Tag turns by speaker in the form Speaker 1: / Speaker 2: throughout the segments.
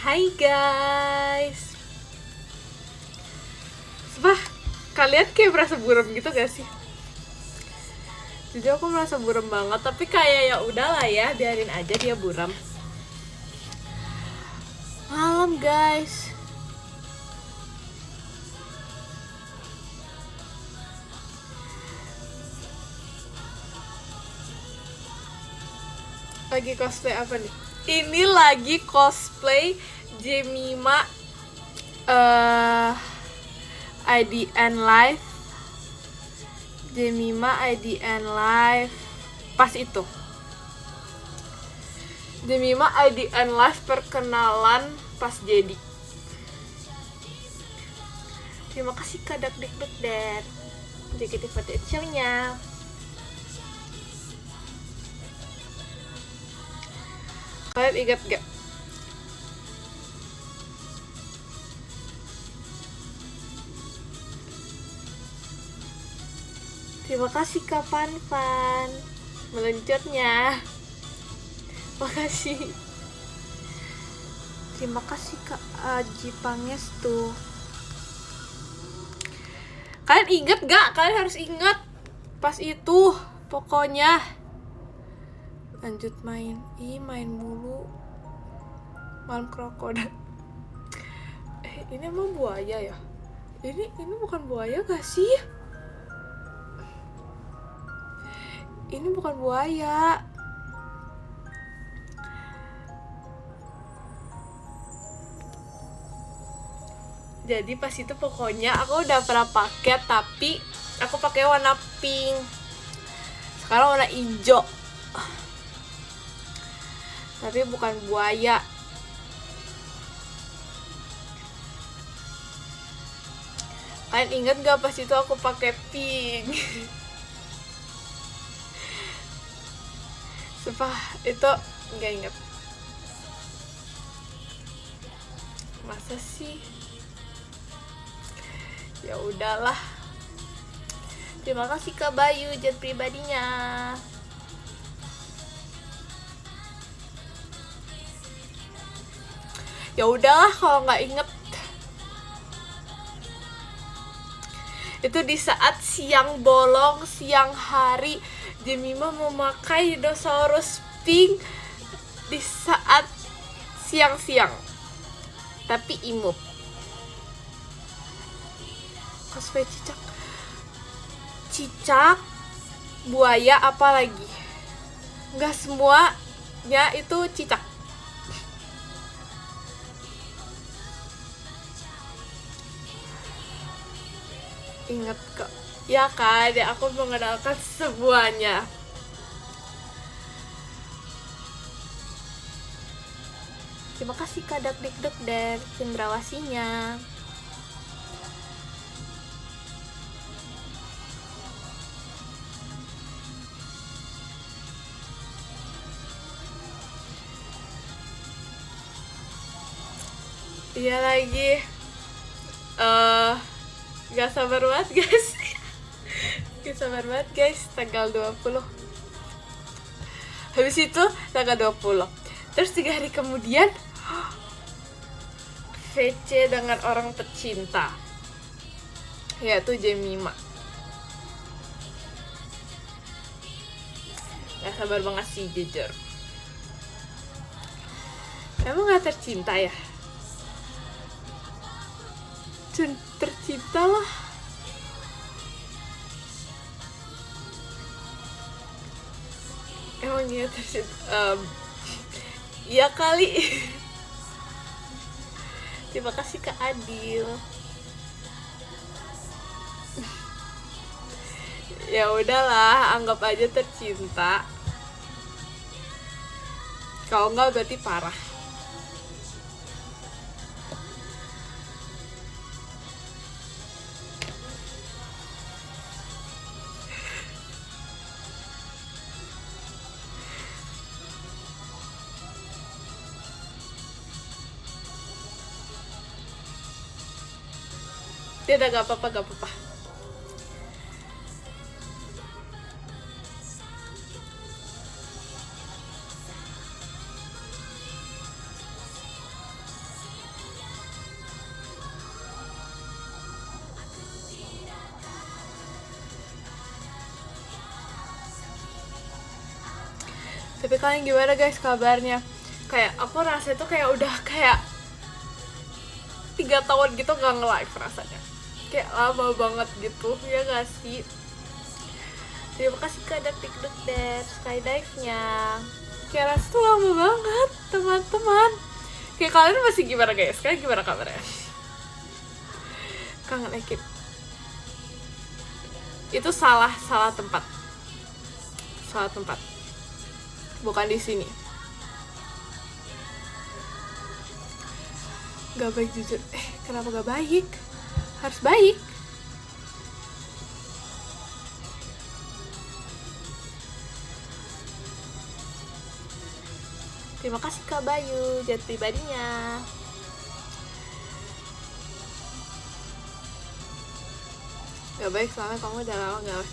Speaker 1: Hai guys. Sumpah, kalian kayak merasa buram gitu gak sih? Jadi aku merasa buram banget, tapi kayak ya udahlah ya, biarin aja dia buram. Malam guys. Lagi cosplay apa nih? Ini lagi cosplay Jemima IDN Live. Jemima IDN Live. Pas itu Jemima IDN Live perkenalan pas jadi. Terima kasih Kak Dikduk dan JKT48 show-nya. Kalian ingat gak? Terima kasih Kak Fan meluncurnya. Makasih. Terima kasih Kak Aji Pangestu. Kalian inget gak? Kalian harus ingat pas itu pokoknya. Lanjut main. Main mulu. Malam krokodil. Ini emang buaya ya? Ini bukan buaya gak sih? Ini bukan buaya. Jadi pas itu pokoknya aku udah pernah pakai, tapi aku pakai warna pink. Sekarang warna hijau. Tapi bukan buaya. Kalian ingat gak pas itu aku pakai pink? Sumpah itu nggak inget. Masa sih? Ya udahlah. Terima kasih Kak Bayu jet pribadinya. Ya udahlah kalau nggak inget. Itu di saat siang bolong, siang hari, Jemima memakai dinosaurus pink di saat siang-siang. Tapi imut. Cosplay cicak, buaya, apa lagi? Nggak semuanya itu cicak. Ingat kok, ya kan, ya aku mengenalkan semuanya. Terima kasih Kak Dikduk dan cendrawasinya. Iya lagi. Gak sabar banget guys. Gak sabar banget guys. Tanggal 20. Habis itu tanggal 20. Terus 3 hari kemudian VC dengan orang tercinta, yaitu Jemima. Gak sabar banget sih jujur. Emang gak tercinta ya? Tercinta lah. Emang iya tercinta. Iya kali. Terima kasih Kak Adil. Ya udahlah, anggap aja tercinta. Kalau enggak berarti parah. Tidak, gak apa-apa. Tapi kalian gimana guys kabarnya? Kayak aku rasa itu kayak udah kayak 3 tahun gitu gak nge-live rasanya. Kayak lama banget gitu, ya gak sih? Terima kasih Kak Dek dan Skydive-nya. Kayak rasa tuh lama banget teman-teman. Kayak kalian masih gimana guys? Kalian gimana kabarnya? Kangen Ekip. Itu salah tempat. Salah tempat. Bukan di sini. Gak baik jujur. Kenapa gak baik? Harus baik. Terima kasih Kak Bayu, jati pribadinya. Gak baik soalnya kamu udah lama gak.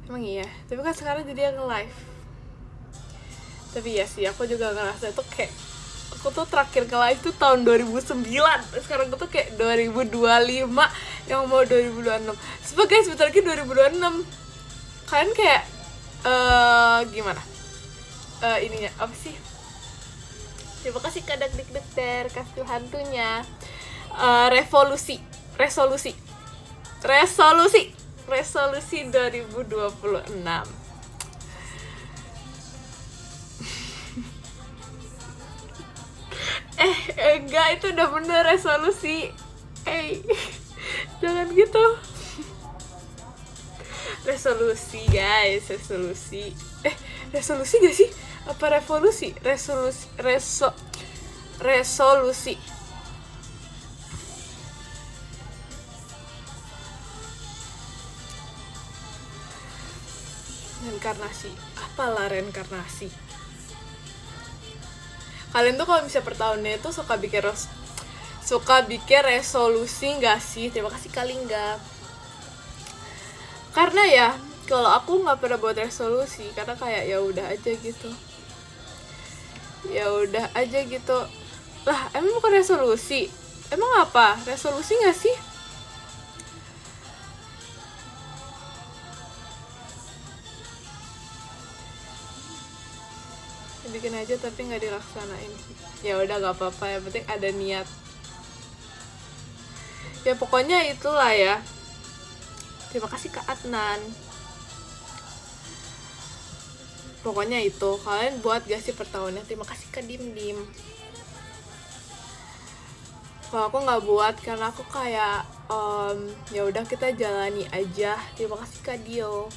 Speaker 1: Emang iya. Tapi kan sekarang jadi yang live. Tapi ya sih, aku juga ngerasa itu kayak aku tuh terakhir nge-live tuh tahun 2009. Sekarang aku tuh kayak 2025 yang mau 2026. Sebagai sebentar lagi 2026. Kalian kayak gimana? Ininya apa sih? Terima kasih Kak Dek kasih hantunya. Resolusi 2026. Enggak, itu udah bener resolusi. Jangan gitu. Resolusi guys, resolusi. Resolusi gak sih? Apa revolusi? Resolusi. Reinkarnasi. Apalah reinkarnasi? Kalian tuh kalau misalnya per tahunnya itu suka bikin resolusi nggak sih? Terima kasih Kalingga. Karena ya kalau aku nggak pernah buat resolusi karena kayak ya udah aja gitu. Lah emang bukan resolusi? Emang apa? Resolusi nggak sih? Bikin aja tapi nggak dilaksanain. Ya udah nggak apa-apa, yang penting ada niat. Ya pokoknya itulah ya. Terima kasih Kak Adnan. Pokoknya itu, kalian buat gak sih per tahunnya? Terima kasih Kak Dim. Kalau aku nggak buat karena aku kayak ya udah kita jalani aja. Terima kasih Kak Dio.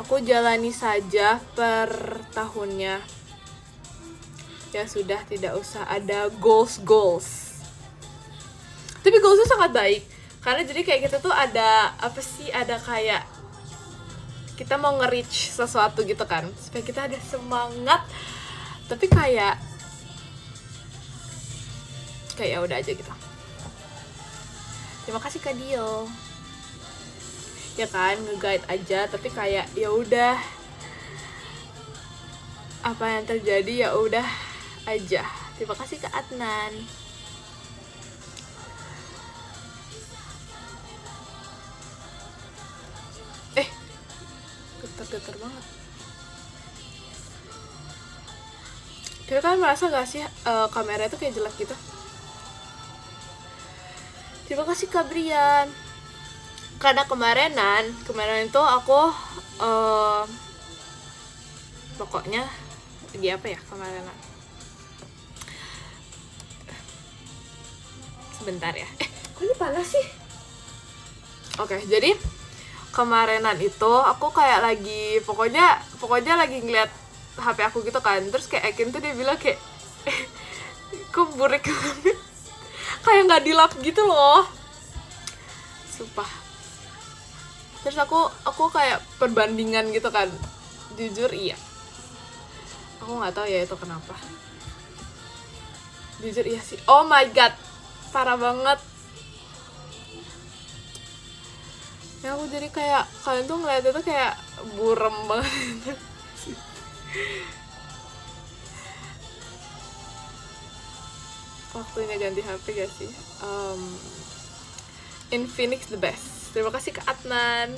Speaker 1: Aku jalani saja per tahunnya. Ya sudah, tidak usah ada goals. Tapi goals itu sangat baik. Karena jadi kayak kita tuh ada ada kayak kita mau nge-reach sesuatu gitu kan. Supaya kita ada semangat. Tapi kayak ya udah aja gitu. Terima kasih Kak Dio. Ya kan, nge-guide aja tapi kayak ya udah apa yang terjadi ya udah aja. Terima kasih Kak Adnan. Getar banget. Kira kan merasa gak sih kamera itu kayak jelek gitu? Terima kasih Kak Brian. Karena kemarin itu aku pokoknya di apa ya kemarin? Sebentar ya. Kok ini panas sih? Oke, jadi kemarinan itu aku kayak lagi pokoknya lagi ngeliat HP aku gitu kan. Terus kayak Ekin tuh dia bilang kayak kok burek banget. Kayak nggak di lap gitu loh. Sumpah. Terus aku kayak perbandingan gitu kan. Jujur iya. Aku nggak tahu ya itu kenapa. Jujur iya sih. Oh my god. Parah banget. Ya aku jadi kayak kalian tuh ngeliat itu kayak burem banget. Waktunya ganti HP gak sih? Infinix the best. Terima kasih Kak Adnan.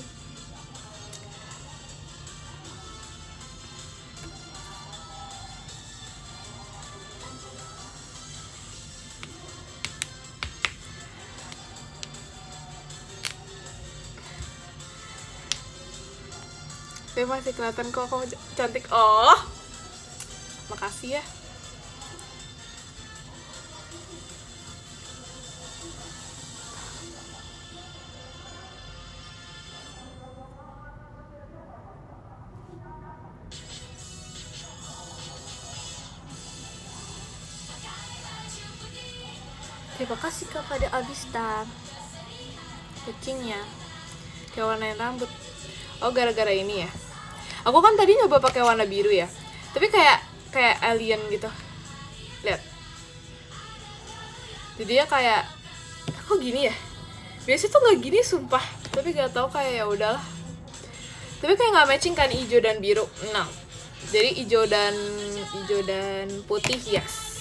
Speaker 1: Tapi masih kelihatan kok kamu cantik. Oh, makasih ya. Terima kasih kepada Abistar kucingnya kayak warnain rambut. Oh, gara-gara ini ya. Aku kan tadi nyoba pakai warna biru ya, tapi kayak alien gitu. Lihat. Jadi ya kayak kok gini ya. Biasanya tuh nggak gini sumpah. Tapi nggak tahu kayak ya udahlah. Tapi kayak nggak matching kan hijau dan biru. Nah, jadi hijau dan putih yes.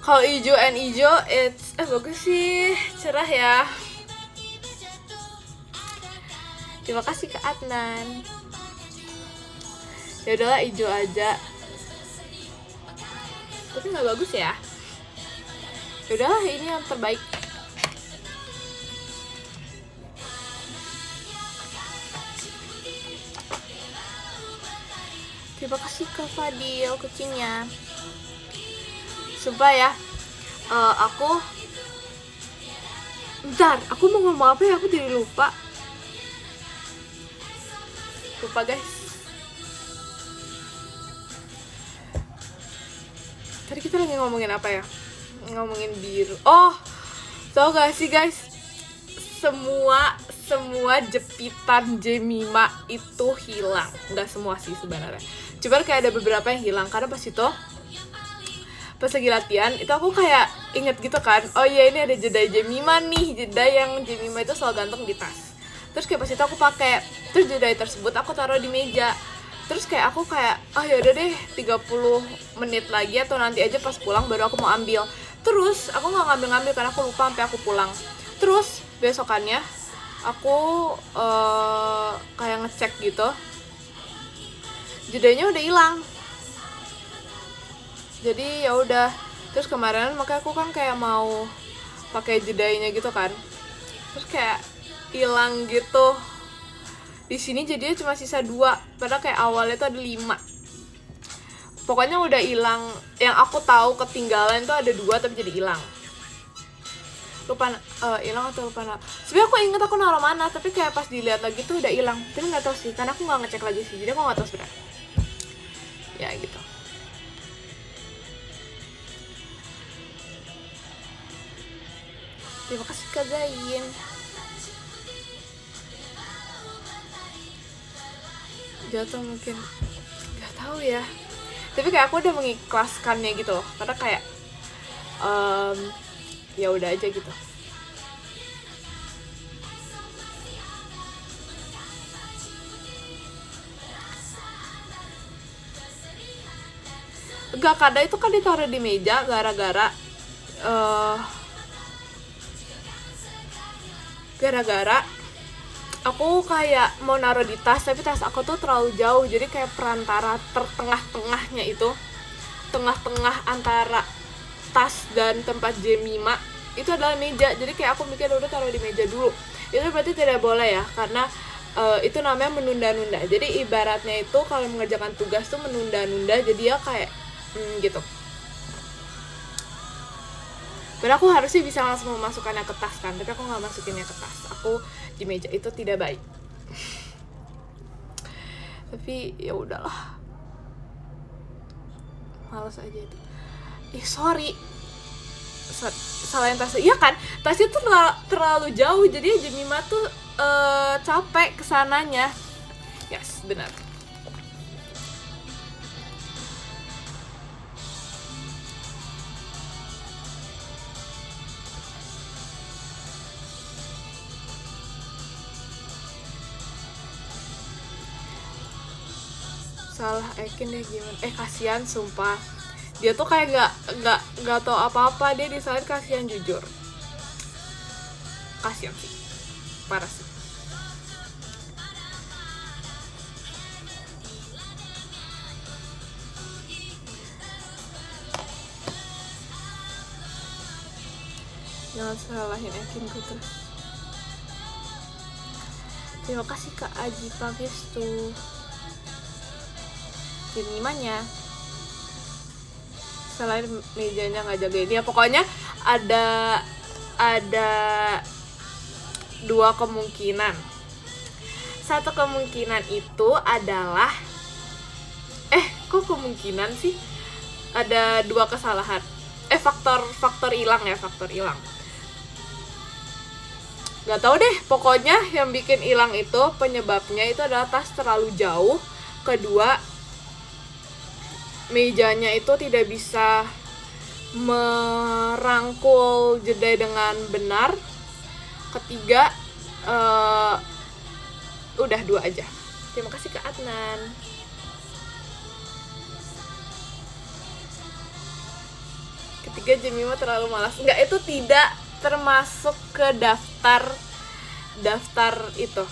Speaker 1: Kalau hijau and hijau, it's bagus sih, cerah ya. Terima kasih ke Adnan. Ya udahlah hijau aja. Tapi nggak bagus ya. Ya udahlah ini yang terbaik. Terima kasih ke Fadil kucingnya. Sumpah ya, bentar, aku mau ngomong apa ya, aku jadi lupa guys. Tadi kita lagi ngomongin apa ya? Ngomongin biru. Oh, tau gak sih guys, semua jepitan Jemima itu hilang. Nggak semua sih sebenarnya, cuman kayak ada beberapa yang hilang karena pas lagi latihan itu aku kayak inget gitu kan, oh iya ini ada jeda Jemima nih, jeda yang Jemima itu selalu ganteng di tas. Terus kayak pas itu aku pakai, terus jeda tersebut aku taruh di meja. Terus kayak aku kayak ya udah deh 30 menit lagi atau nanti aja pas pulang baru aku mau ambil. Terus aku nggak ngambil karena aku lupa sampai aku pulang. Terus besokannya aku kayak ngecek gitu, jedanya udah hilang. Jadi ya udah, terus kemarin makanya aku kan kayak mau pakai jedainya gitu kan, terus kayak hilang gitu. Di sini jadinya cuma sisa 2, padahal kayak awalnya tuh ada 5. Pokoknya udah hilang. Yang aku tahu ketinggalan itu ada 2 tapi jadi hilang. Lupa hilang atau lupa. Sebenarnya aku inget aku naruh mana, tapi kayak pas dilihat lagi tuh udah hilang. Tapi nggak tahu sih, karena aku nggak ngecek lagi sih, jadi aku nggak tahu sebenarnya. Ya gitu. Terima kasih Kak Zain. Jatuh mungkin, nggak tahu ya. Tapi kayak aku udah mengikhlaskannya gitu loh, karena kayak ya udah aja gitu. Enggak, kadang itu kan ditaruh di meja gara-gara aku kayak mau naruh di tas, tapi tas aku tuh terlalu jauh, jadi kayak perantara tengah-tengahnya itu, tengah-tengah antara tas dan tempat Jemima itu adalah meja. Jadi kayak aku mikir udah taruh di meja dulu. Itu berarti tidak boleh ya, karena itu namanya menunda-nunda. Jadi ibaratnya itu kalau mengerjakan tugas tuh menunda-nunda, jadi ya kayak gitu. Padahal aku harusnya bisa langsung memasukkannya ke tas kan, tapi aku nggak masukinnya ke tas. Aku di meja, itu tidak baik. Tapi ya udahlah, malas aja itu. Sorry, salahin tasnya. Iya kan, tasnya tuh terlalu jauh, jadi Jemima tuh capek kesananya. Yes, benar. Salah Ekin deh gimana, kasihan sumpah, dia tuh kayak nggak tahu apa-apa, dia disalahin, kasihan jujur, kasihan sih, parah sih. Jangan salahin Ekin ku terus. Terima kasih Kak Aji Pangestu kirimannya. Selain mejanya nggak jagain ya, pokoknya ada dua kemungkinan. Satu kemungkinan itu adalah kok kemungkinan sih, ada dua kesalahan, faktor hilang. Nggak tahu deh, pokoknya yang bikin hilang itu penyebabnya itu adalah tas terlalu jauh. Kedua, mejanya itu tidak bisa merangkul jedai dengan benar. Ketiga, udah dua aja. Terima kasih Kak Adnan. Ketiga, Jemima terlalu malas. Enggak, itu tidak termasuk ke daftar itu.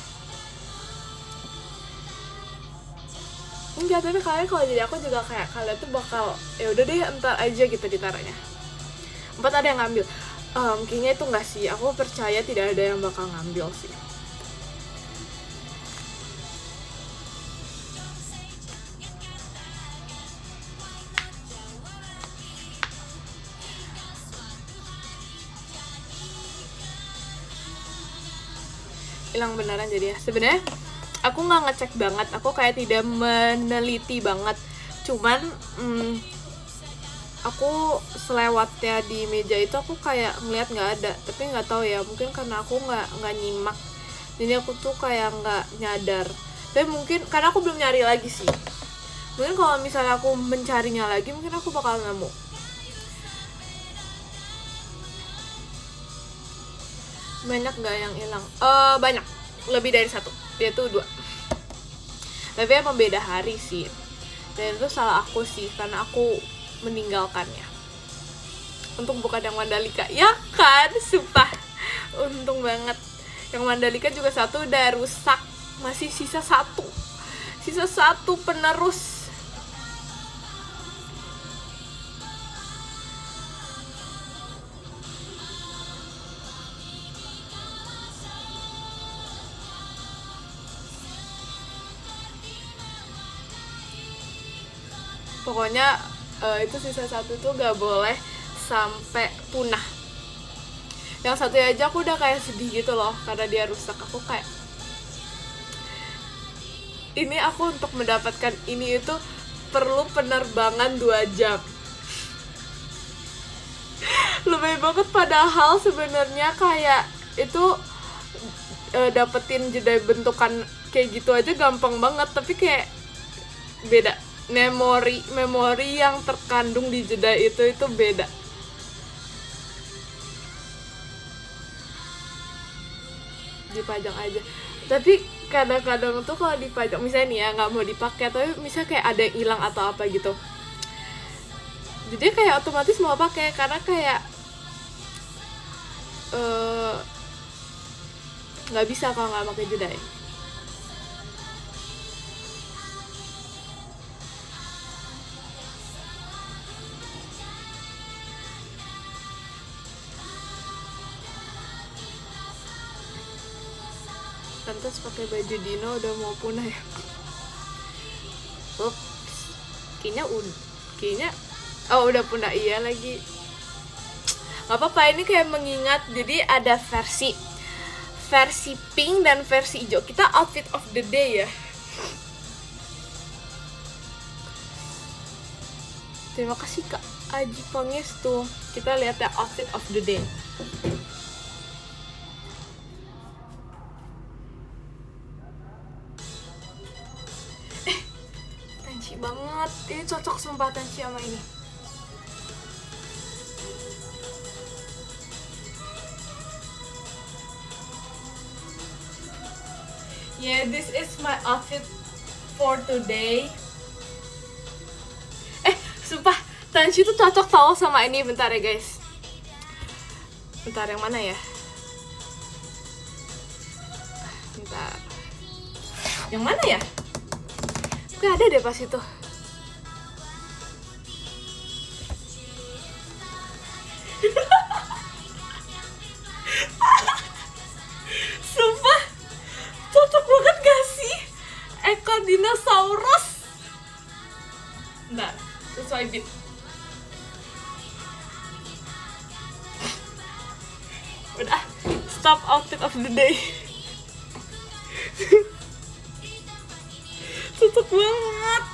Speaker 1: Enggak, tapi kalian kalau jadi aku juga kayak kalian tuh bakal ya udah deh entar aja gitu ditaruhnya. 4 ada yang ngambil. Kayaknya itu enggak sih. Aku percaya tidak ada yang bakal ngambil sih. Hilang beneran jadi ya. Sebenarnya aku nggak ngecek banget, aku kayak tidak meneliti banget. Cuman aku selewatnya di meja itu aku kayak ngeliat nggak ada, tapi nggak tahu ya, mungkin karena aku nggak nyimak, jadi aku tuh kayak nggak nyadar. Tapi mungkin karena aku belum nyari lagi sih. Mungkin kalau misalnya aku mencarinya lagi, mungkin aku bakal nemu. Banyak nggak yang hilang? Banyak, lebih dari 1, yaitu 2. Tapi emang beda hari sih, dan itu salah aku sih karena aku meninggalkannya untuk bukan yang Mandalika, ya kan? Sumpah, untung banget. Yang Mandalika juga 1 udah rusak, masih sisa 1 penerus. Pokoknya itu sisa 1 tuh gak boleh sampai punah. Yang 1 aja aku udah kayak sedih gitu loh karena dia rusak. Aku kayak, ini aku untuk mendapatkan ini itu perlu penerbangan 2 jam. Lebih banget, padahal sebenarnya kayak itu dapetin jedai bentukan kayak gitu aja gampang banget, tapi kayak beda. Memori yang terkandung di jedai itu beda. Dipajang aja. Tapi kadang-kadang tuh kalau dipajang, misalnya nih ya nggak mau dipakai, tapi misalnya kayak ada yang hilang atau apa gitu, jadi kayak otomatis mau pakai karena kayak nggak bisa kalau nggak pakai jedai. Pantas pakai baju Dino udah mau punah ya. Ups, kayaknya udah punah, iya lagi. Gak apa-apa, ini kayak mengingat. Jadi ada versi pink dan versi hijau. Kita outfit of the day ya. Terima kasih Kak Aji Pangestu. Kita lihat ya outfit of the day. Banget, ini cocok sumpah Tenchi sama ini. Yeah, this is my outfit for today. Sumpah Tenchi tuh cocok tau sama ini. Bentar ya guys, bentar, yang mana ya? Bentar, yang mana ya? Gak ada deh pas itu. Sumpah cocok dinosaurus. Bentar, sesuai beat. Udah, stop outfit of the day. Tutup banget.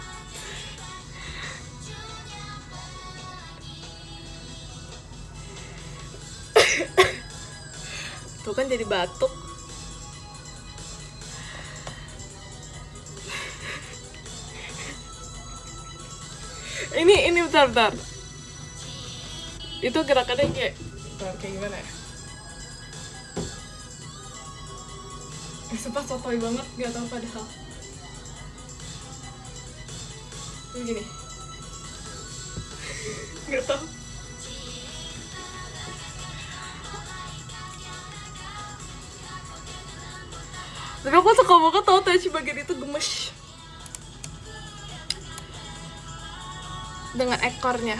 Speaker 1: Tuh kan jadi batuk. Ini bentar. Itu gerakannya kayak gimana ya? Sumpah sotoy banget, gak tau padahal. Ini gini. Gak tau. Tapi aku suka banget tau Tachi bagian itu gemes dengan ekornya.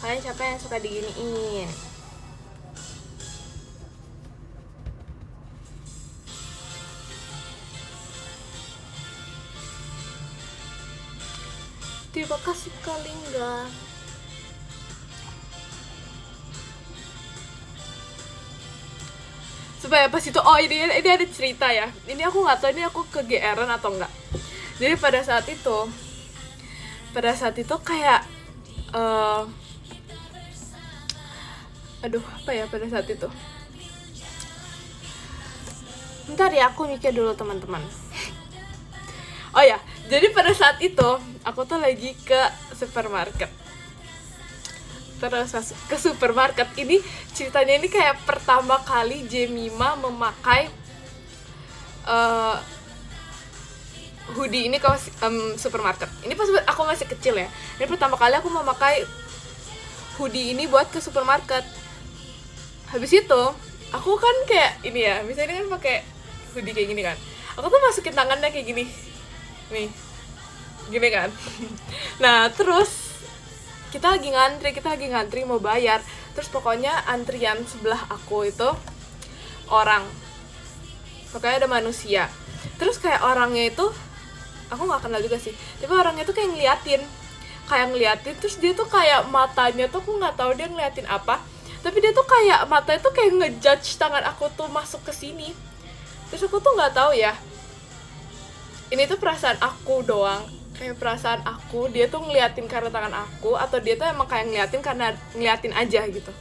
Speaker 1: Kalian siapa yang suka diginiin? Terima kasih Kalingga. Supaya pas itu, oh ini ada cerita ya. Ini aku nggak tahu ini aku kegeeran atau enggak. Jadi pada saat itu kayak pada saat itu. Bentar ya, aku mikir dulu teman-teman. Oh ya, jadi pada saat itu aku tuh lagi ke supermarket. Terus ke supermarket ini ceritanya ini kayak pertama kali Jemima memakai hoodie ini ke supermarket. Ini pas aku masih kecil ya. Ini pertama kali aku memakai hoodie ini buat ke supermarket. Habis itu aku kan kayak ini ya, misalnya kan pakai hoodie kayak gini kan. Aku tuh masukin tangannya kayak gini. Nih. Gini kan. Nah, terus kita lagi ngantri mau bayar. Terus pokoknya antrian sebelah aku itu orang. Pokoknya ada manusia. Terus kayak orangnya itu aku nggak kenal juga sih. Tapi orangnya tuh kayak ngeliatin. Terus dia tuh kayak matanya tuh aku nggak tahu dia ngeliatin apa. Tapi dia tuh kayak matanya tuh kayak ngejudge tangan aku tuh masuk ke sini. Terus aku tuh nggak tahu ya. Ini tuh perasaan aku doang. Kayak perasaan aku, dia tuh ngeliatin karena tangan aku, atau dia tuh emang kayak ngeliatin karena ngeliatin aja gitu.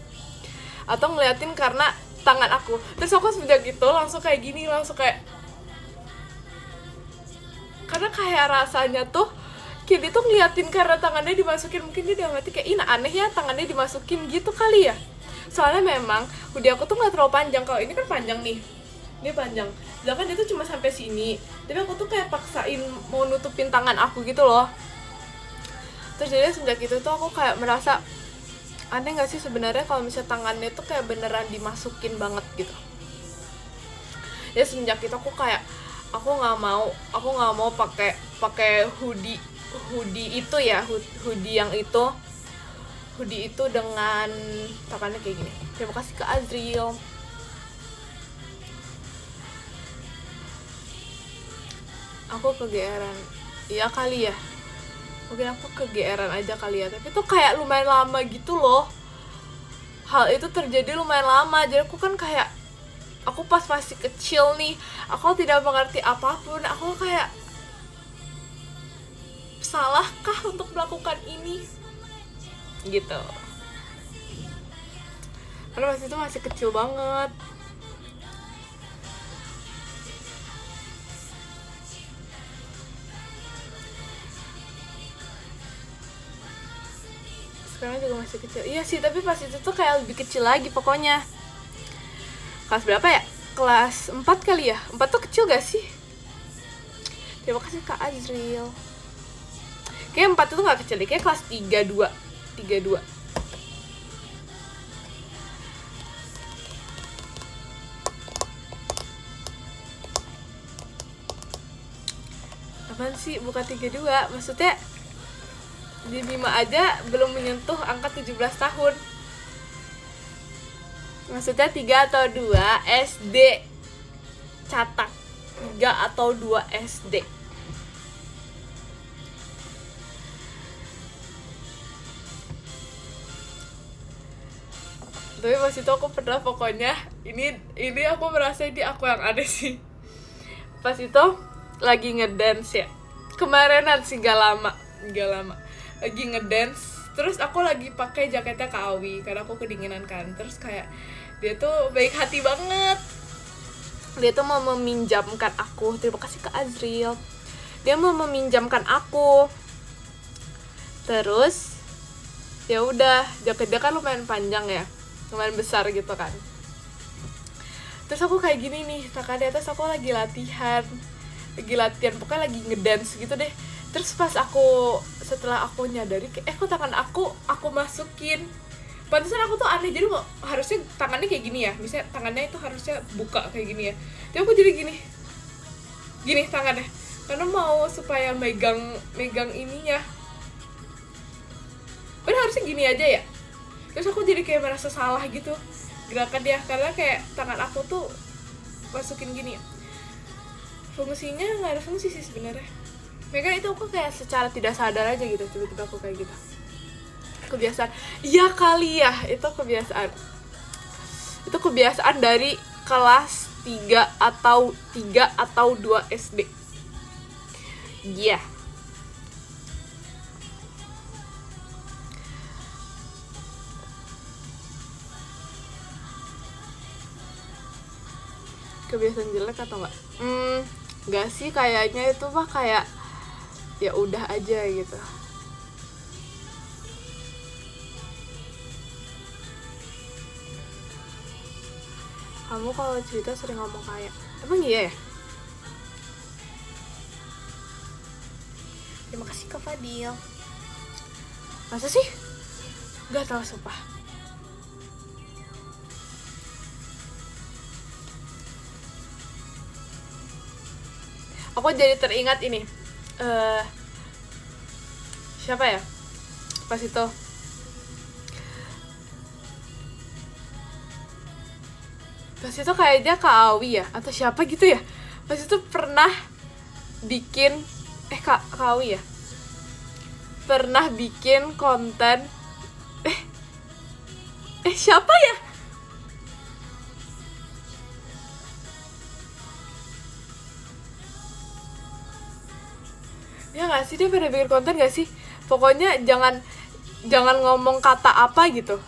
Speaker 1: Atau ngeliatin karena tangan aku. Terus aku sejak gitu langsung kayak gini, karena kayak rasanya tuh kayak dia tuh ngeliatin karena tangannya dimasukin. Mungkin dia udah ngerti kayak, ini aneh ya tangannya dimasukin gitu kali ya. Soalnya memang hoodie aku tuh gak terlalu panjang. Kalau ini kan panjang nih, ini panjang. Sedangkan dia tuh cuma sampai sini. Tapi aku tuh kayak paksain mau nutupin tangan aku gitu loh. Terus jadi sejak itu tuh aku kayak merasa aneh gak sih sebenarnya kalau misalnya tangannya tuh kayak beneran dimasukin banget gitu. Ya sejak itu aku kayak aku nggak mau pakai hoodie itu ya, hoodie itu dengan tangannya kayak gini. Terima kasih ke Azriel. Aku kegeeran. Iya kali ya. Mungkin aku kegeeran aja kali ya. Tapi tuh kayak lumayan lama gitu loh. Hal itu terjadi lumayan lama. Jadi aku kan kayak, aku pas masih kecil nih, aku tidak mengerti apapun. Aku kayak, salahkah untuk melakukan ini? Gitu. Karena pas itu masih kecil banget. Sekarang juga masih kecil. Iya sih, tapi pas itu tuh kayak lebih kecil lagi pokoknya. Kelas berapa ya? Kelas 4 kali ya? 4 tuh kecil gak sih? Terima kasih Kak Azril. Kayak 4 itu gak kecil deh, kayak kelas 32. Apaan sih bukan 32? Maksudnya di Bima aja belum menyentuh angka 17 tahun. Maksudnya 3 atau 2 SD. Catat 3 atau 2 SD. Tapi pas itu aku pernah, pokoknya ini aku merasa ini aku yang ada sih. Pas itu lagi ngedance ya, kemarinan sih gak lama lagi ngedance, terus aku lagi pakai jaketnya Kak Awi karena aku kedinginan kan. Terus kayak dia tuh baik hati banget, dia tuh mau meminjamkan aku. Terima kasih Kak Azril. Dia mau meminjamkan aku. Terus ya udah, jaketnya kan lumayan panjang ya, lumayan besar gitu kan. Terus aku kayak gini nih, di atas aku lagi latihan, pokoknya lagi ngedance gitu deh. Terus pas setelah aku nyadari, kok tangan aku masukin. Pantesan aku tuh aneh, jadi harusnya tangannya kayak gini ya, misalnya tangannya itu harusnya buka kayak gini ya, tapi aku jadi gini tangannya, karena mau supaya megang ininya. Padahal harusnya gini aja ya. Terus aku jadi kayak merasa salah gitu gerakan dia, karena kayak tangan aku tuh masukin gini. Fungsinya nggak ada fungsi sih sebenarnya. Mereka itu aku kayak secara tidak sadar aja gitu, tiba-tiba aku kayak gitu. Kebiasaan. Iya kali ya, itu kebiasaan. Itu kebiasaan dari kelas 3 atau 2 SD. Iya. Yeah. Kebiasaan jelek atau enggak? Enggak sih, kayaknya itu mah kayak ya udah aja gitu. Kamu kalau cerita sering ngomong kayak, emang iya ya? Terima kasih Kak Fadil. Masa sih? Gak tau sumpah. Aku jadi teringat ini. Siapa ya? Pas itu. Pas itu kayaknya Kak Awi ya, atau siapa gitu ya. Pas itu pernah bikin Kak Awi ya. Pernah bikin konten siapa ya? Ya nggak sih, dia pernah bikin konten nggak sih? Pokoknya jangan ngomong kata apa gitu.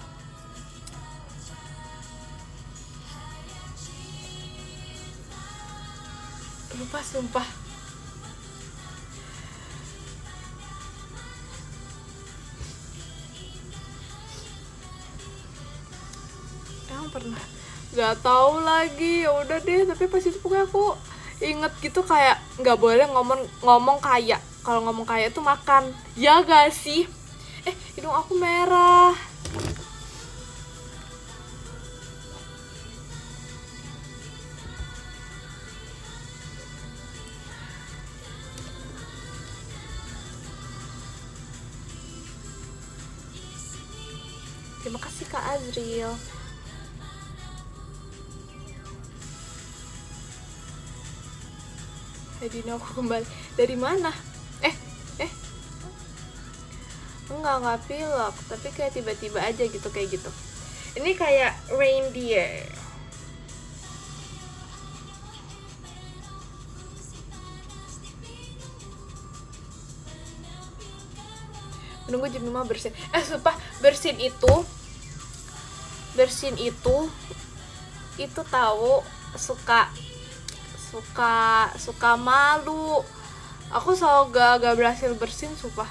Speaker 1: Lupa sumpah. Emang pernah? Gak tahu lagi. Ya udah deh. Tapi pas itu pokoknya aku inget gitu kayak nggak boleh ngomong kayak. Kalau ngomong kayak tuh makan. Ya gak sih? Hidung aku merah. Terima kasih Kak Azril. Jadi aku kembali. Dari mana? Enggak pilok, tapi kayak tiba-tiba aja gitu, kayak gitu. Ini kayak reindeer. Menunggu jam 5 bersin. Sumpah, bersin itu tahu suka malu. Aku selalu gak berhasil bersin, sumpah.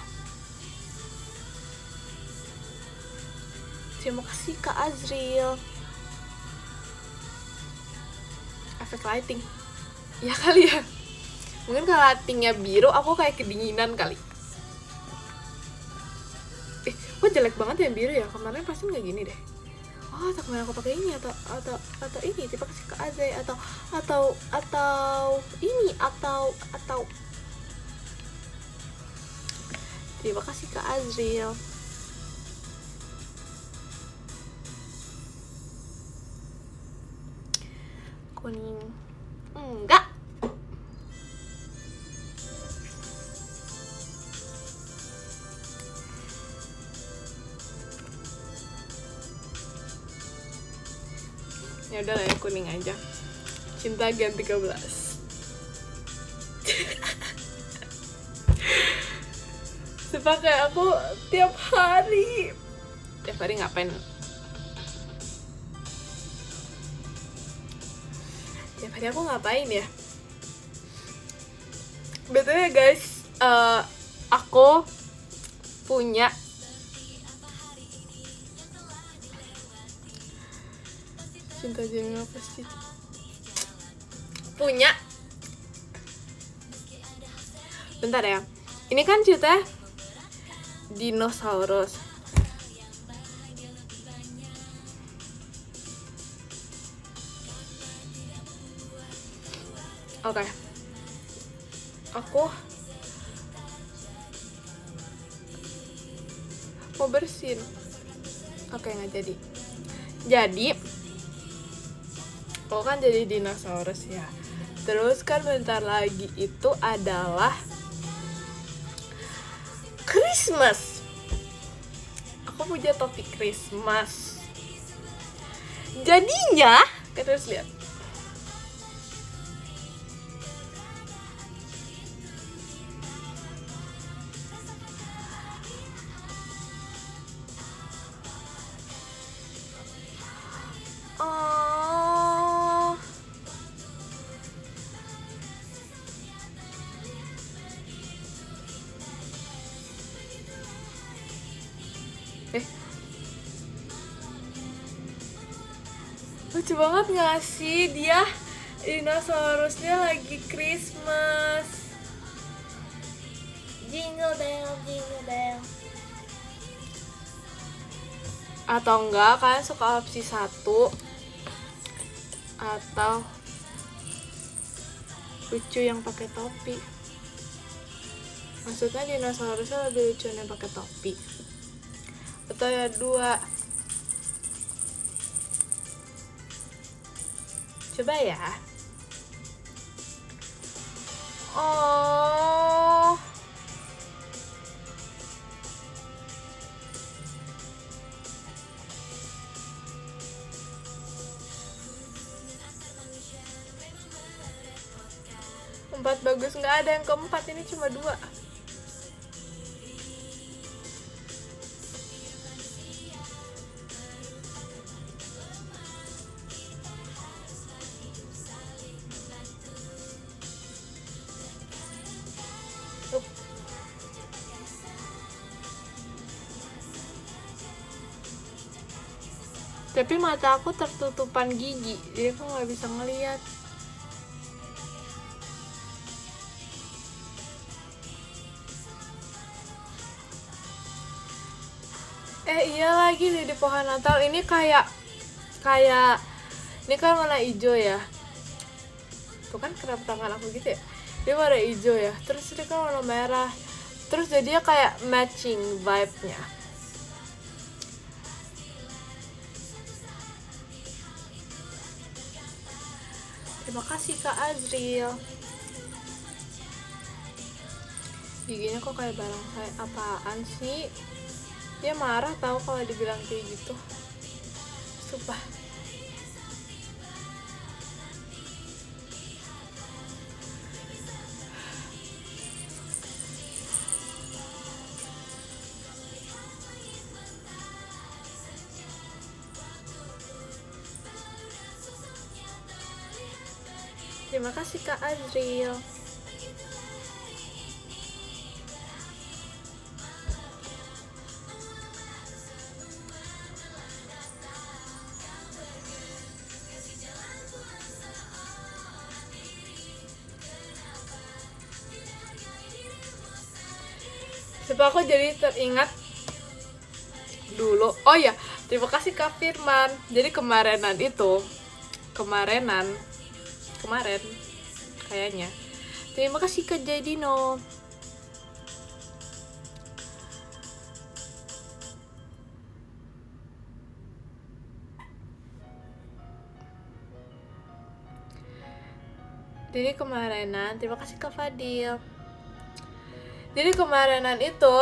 Speaker 1: Terima kasih Kak Azril. Efek lighting. Ya kali ya. Mungkin kalau lightingnya biru aku kayak kedinginan kali. Kok jelek banget yang biru ya? Kemarin pasti nggak gini deh. Oh, atau kemarin aku pakai ini atau ini tipe kasih ke Azay atau ini atau terima kasih ke Azriel. Kuning enggak. Ya udah lah ya, kuning aja. Cinta Gen 13. Sepakai aku tiap hari. Tiap hari ngapain? Tiap hari aku ngapain ya? BTW guys, aku punya cinta Jamila pasti punya. Bentar ya, ini kan cerita dinosaurus. Oke. Aku mau bersin. Oke, nggak jadi. Jadi aku kan jadi dinosaurus ya. Terus kan bentar lagi itu adalah Christmas. Aku punya topi Christmas. Jadinya, kita harus lihat. Lucu banget gak sih? Dia dinosaurusnya lagi Christmas. Jingle bell, jingle bell. Atau enggak, kalian suka opsi 1 atau lucu yang pakai topi? Maksudnya dinosaurusnya lebih lucu yang pakai topi. Atau ya 2. Coba ya. Oh. Empat bagus, nggak ada yang keempat, ini cuma 2. Tapi mata aku tertutupan gigi, jadi aku nggak bisa ngelihat. Iya lagi nih di pohon Natal ini kayak ini kan warna hijau ya. Tuh kan kenapa tangan aku gitu ya? Dia warna hijau ya. Terus ini kan warna merah. Terus jadinya kayak matching vibe-nya. Terima kasih Kak Azriel. Giginya kok kayak barang kayak apaan sih? Dia marah tahu kalau dibilang kayak gitu. Sumpah. Terima kasih Kak Azriel. Sebab aku jadi teringat dulu. Oh ya, terima kasih Kak Firman. Jadi kemarin kayaknya. Terima kasih Kak Jadino. Jadi kemarinan, terima kasih Kak Fadil. Jadi kemarinan itu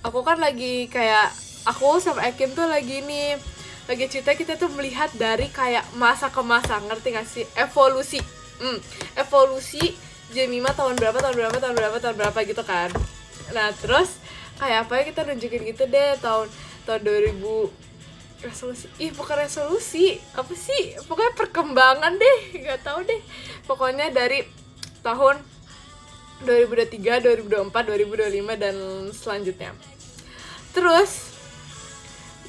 Speaker 1: aku kan lagi kayak, aku sama Ekin tuh lagi cerita, kita tuh melihat dari kayak masa ke masa, ngerti gak sih? Evolusi Jemima tahun berapa gitu kan. Nah terus kayak apa ya, kita nunjukin gitu deh tahun 2000 resolusi, bukan resolusi, apa sih, pokoknya perkembangan deh, nggak tahu deh, pokoknya dari tahun 2023, 2024, 2025 dan selanjutnya. Terus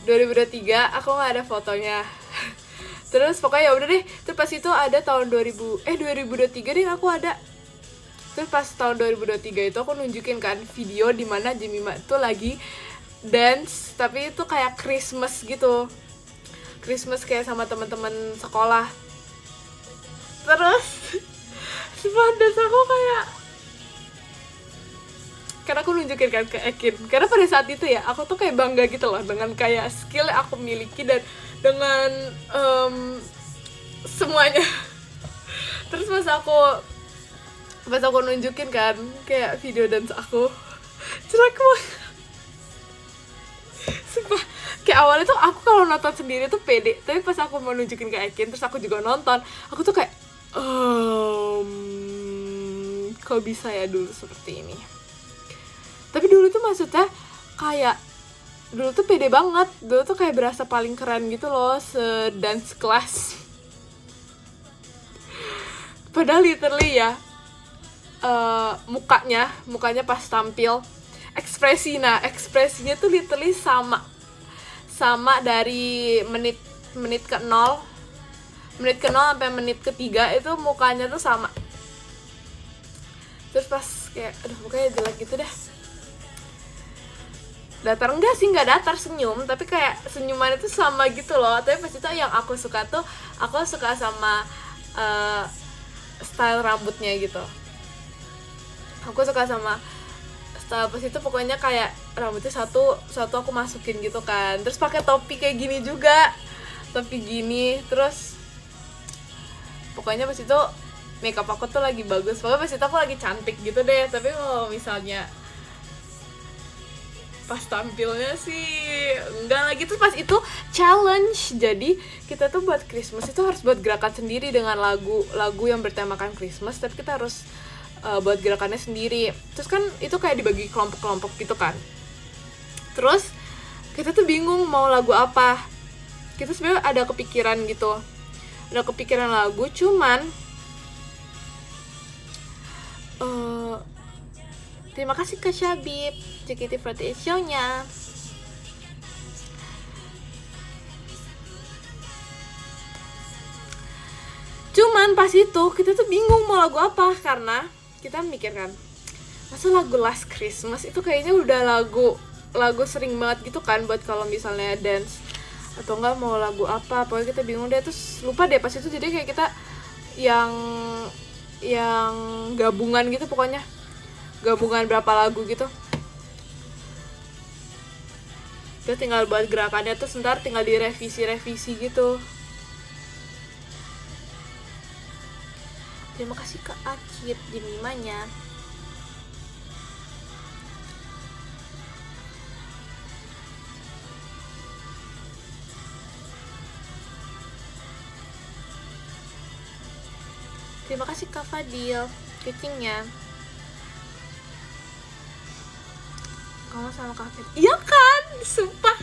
Speaker 1: 2023 aku nggak ada fotonya. Terus pokoknya ya udah deh, terus pas itu ada tahun 2023 deh aku ada. Terus pas tahun 2023 itu aku nunjukin kan video dimana Jemima tuh lagi dance, tapi itu kayak Christmas gitu, Christmas kayak sama teman-teman sekolah. Terus setelah dance aku kayak, karena aku nunjukin kan ke Ekin, karena pada saat itu ya aku tuh kayak bangga gitu loh dengan kayak skill yang aku miliki dan dengan semuanya. Terus pas aku nunjukin kan kayak video dance aku, jelek banget. Sumpah, kayak awalnya tuh aku kalau nonton sendiri tuh pede, tapi pas aku mau nunjukin ke Ekin, terus aku juga nonton, aku tuh kayak kok bisa ya dulu seperti ini. Tapi dulu tuh maksudnya kayak, dulu tuh pede banget, dulu tuh kayak berasa paling keren gitu loh, se-dance class. Padahal literally ya, mukanya pas tampil, ekspresinya tuh literally sama dari menit ke 0 sampai menit ketiga itu mukanya tuh sama. Terus pas kayak aduh mukanya jelek gitu deh, datar nggak datar, senyum, tapi kayak senyuman itu sama gitu loh. Tapi pas itu yang aku suka sama style rambutnya gitu. Aku suka sama style pas itu, pokoknya kayak rambutnya satu aku masukin gitu kan, terus pakai topi kayak gini juga, topi gini. Terus pokoknya pas itu makeup aku tuh lagi bagus, pokoknya pas itu aku lagi cantik gitu deh. Tapi kalau misalnya pas tampilnya sih enggak lagi. Terus pas itu challenge, jadi kita tuh buat Christmas itu harus buat gerakan sendiri dengan lagu yang bertemakan Christmas, tapi kita harus buat gerakannya sendiri. Terus kan itu kayak dibagi kelompok-kelompok gitu kan. Terus kita tuh bingung mau lagu apa. Kita sebenarnya ada kepikiran gitu, ada kepikiran lagu, cuman terima kasih Kak Syabib JKT48 show-nya. Cuman pas itu kita tuh bingung mau lagu apa, karena kita mikir kan, masa lagu Last Christmas itu kayaknya udah lagu sering banget gitu kan buat kalau misalnya dance, atau enggak mau lagu apa. Pokoknya kita bingung deh, terus lupa deh pas itu. Jadi kayak kita yang gabungan gitu, pokoknya gabungan berapa lagu gitu. Terus tinggal buat gerakannya tuh sebentar, tinggal direvisi gitu. Terima kasih Kak Akid Jemimanya. Terima kasih Kak Fadil kucingnya. Kamu sama Kak Akid, iya kan? Sumpah.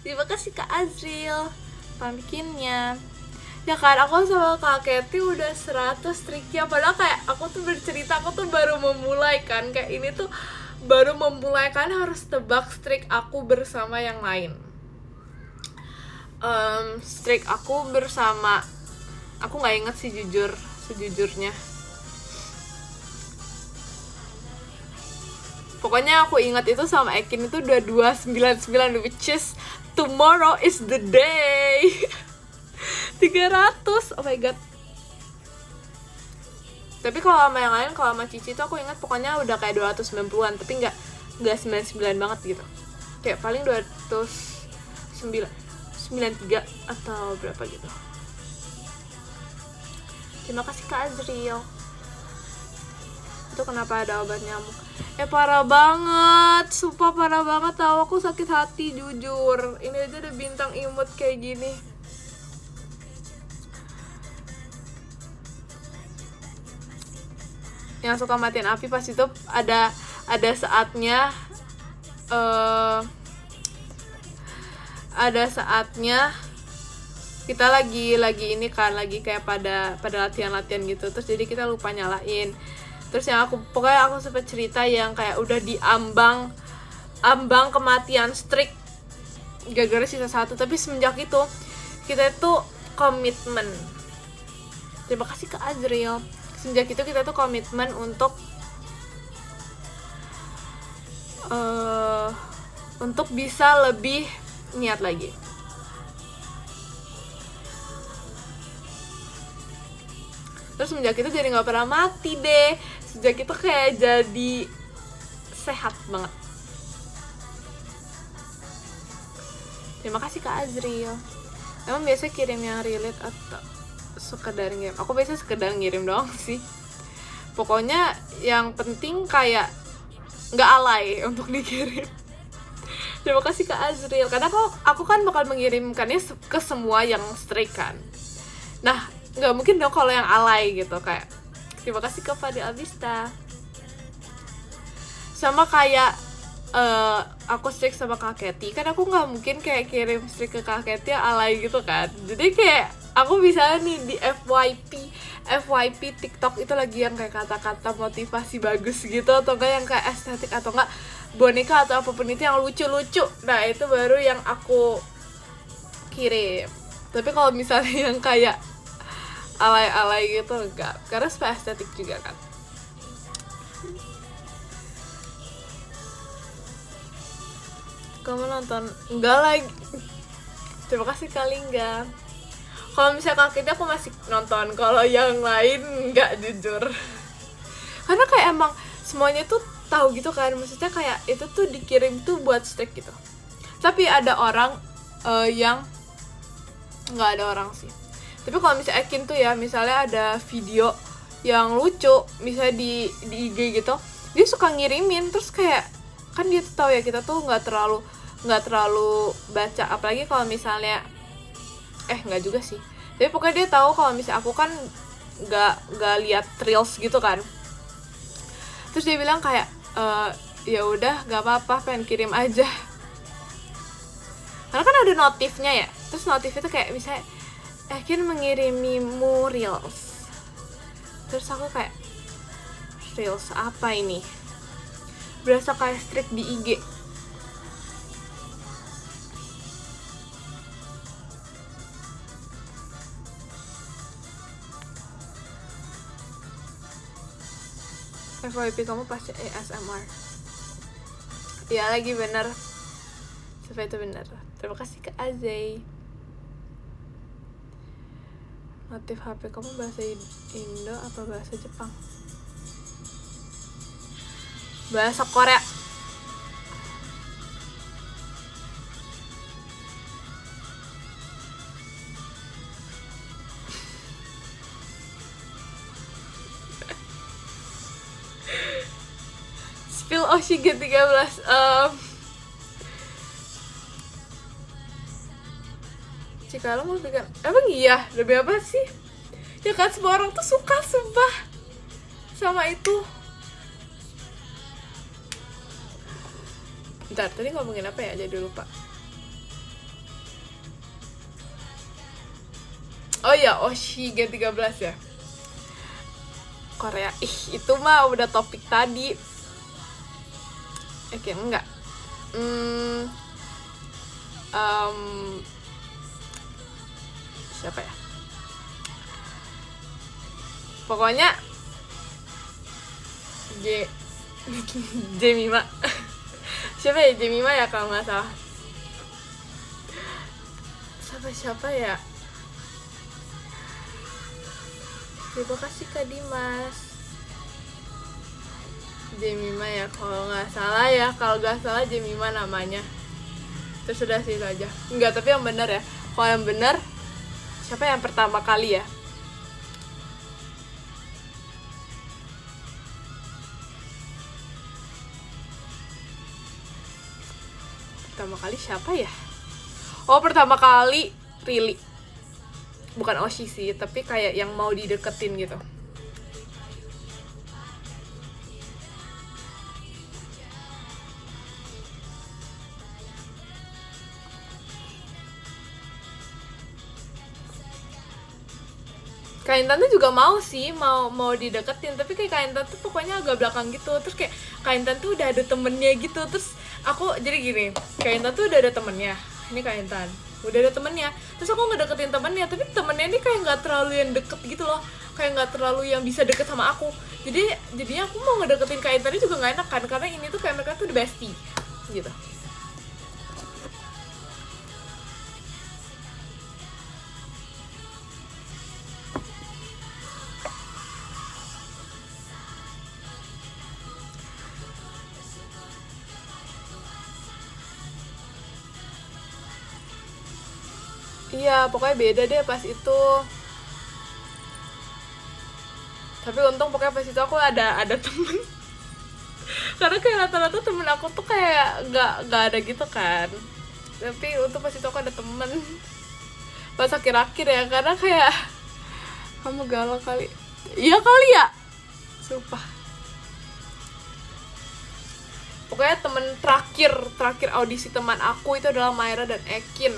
Speaker 1: Terima kasih Kak Azril pumpkinnya. Ya kan, aku sama Kak Keti udah 100 triknya, padahal kayak aku tuh bercerita, aku tuh baru memulai kan, kayak ini tuh baru memulai kan, harus tebak trik aku bersama yang lain. Trik aku bersama, aku nggak inget sih sejujurnya. Pokoknya aku ingat itu sama Ekin itu 2299, which is tomorrow is the day. 300, oh my god. Tapi kalau sama yang lain, kalau sama Cici tuh aku ingat pokoknya udah kayak 290-an, tapi nggak 99 banget gitu. Kayak paling 293 atau berapa gitu. Terima kasih Kak Azriel. Itu kenapa ada obat nyamuk? Parah banget, sumpah parah banget, tau aku sakit hati jujur. Ini aja ada bintang imut kayak gini. Yang suka matiin api pas itu ada saatnya kita lagi ini kan, lagi kayak pada latihan gitu, terus jadi kita lupa nyalain. Terus yang pokoknya aku sempat cerita yang kayak udah di ambang kematian strik gara-gara sisa satu, tapi semenjak itu kita tuh komitmen. Terima kasih ke Azriel. Semenjak itu kita tuh komitmen untuk bisa lebih niat lagi. Terus semenjak itu jadi nggak pernah mati deh. Sejak itu kayak jadi sehat banget. Terima kasih Kak Azriel. Emang biasa kirim yang relate atau sekedar ngirim? Aku biasa sekedar ngirim doang sih. Pokoknya yang penting kayak nggak alay untuk dikirim. Terima kasih Kak Azriel. Karena aku kan bakal mengirimkannya ke semua yang strike kan. Nah, nggak mungkin dong kalau yang alay gitu kayak. Terima kasih ke Fadil Abista. Sama kayak aku strike sama Kak Keti, kan aku nggak mungkin kayak kirim strike ke Kak Keti alay gitu kan. Jadi kayak aku bisa nih di FYP TikTok itu lagi yang kayak kata-kata motivasi bagus gitu, atau enggak yang kayak estetik, atau enggak boneka atau apapun itu yang lucu-lucu. Nah itu baru yang aku kirim. Tapi kalau misalnya yang kayak alay-alay gitu enggak, karena supaya estetik juga kan. Kamu nonton? Enggak lagi. Terima kasih Kalingga. Kalau misalnya Kak Keti aku masih nonton, kalau yang lain enggak jujur. Karena kayak emang semuanya tuh tahu gitu kan, maksudnya kayak itu tuh dikirim tuh buat stick gitu. Tapi ada orang yang nggak ada orang sih. Tapi kalau misalnya Ekin tuh ya, misalnya ada video yang lucu, misalnya di IG gitu, dia suka ngirimin, terus kayak kan dia tuh tahu ya kita tuh nggak terlalu baca, apalagi kalau misalnya nggak juga sih, tapi pokoknya dia tahu kalau misalnya aku kan nggak lihat reels gitu kan, terus dia bilang kayak ya udah nggak apa-apa, pengen kirim aja, karena kan ada notifnya ya, terus notif itu kayak misalnya Ekin mengirimimu reels, terus aku kayak reels apa ini, berasa kayak streak di IG. FYP kamu pasti ASMR. Ya lagi bener. Supaya itu bener. Terima kasih ke Azay. Notif HP kamu bahasa Indo apa bahasa Jepang? Bahasa Korea. Spill Oshige 13. Jika lo mau bikin, emang iya? Lebih apa sih? Ya kan semua orang tuh suka sumpah sama itu. Bentar, tadi ngomongin apa ya? Jadi lupa. Oh ya, Oshige 13 ya. Korea. Itu mah udah topik tadi. Oke, enggak. Siapa ya? Pokoknya Jemima. Siapa ya Jemima ya kalau nggak salah. Siapa ya? Terima kasih Kak Dimas. Jemima ya kalau nggak salah ya, kalau nggak salah Jemima namanya. Terus sudah sih itu aja. Enggak, tapi yang benar ya. Kalau yang benar, siapa yang pertama kali ya? Pertama kali siapa ya? Oh, pertama kali Rili. Bukan Oshi sih, tapi kayak yang mau dideketin gitu. Kak Intan tuh juga mau sih, mau dideketin, tapi kayak Kak Intan tuh pokoknya agak belakang gitu. Terus kayak Kak Intan tuh udah ada temennya gitu. Terus aku jadi gini, Kak Intan tuh udah ada temennya. Ini Kak Intan udah ada temennya, terus aku ngedeketin temennya, tapi temennya ini kayak nggak terlalu yang deket gitu loh, kayak nggak terlalu yang bisa deket sama aku. Jadinya aku mau ngedeketin Kak Intan juga nggak enak kan, karena ini tuh kayak mereka tuh the bestie gitu. Iya, pokoknya beda deh pas itu. Tapi untung pokoknya pas itu aku ada temen. Karena kayak rata-rata temen aku tuh kayak nggak ada gitu kan. Tapi untung pas itu aku ada temen. Pas akhir-akhir ya, karena kayak kamu galau kali. Iya kali ya. Sumpah. Pokoknya temen terakhir audisi teman aku itu adalah Myra dan Ekin.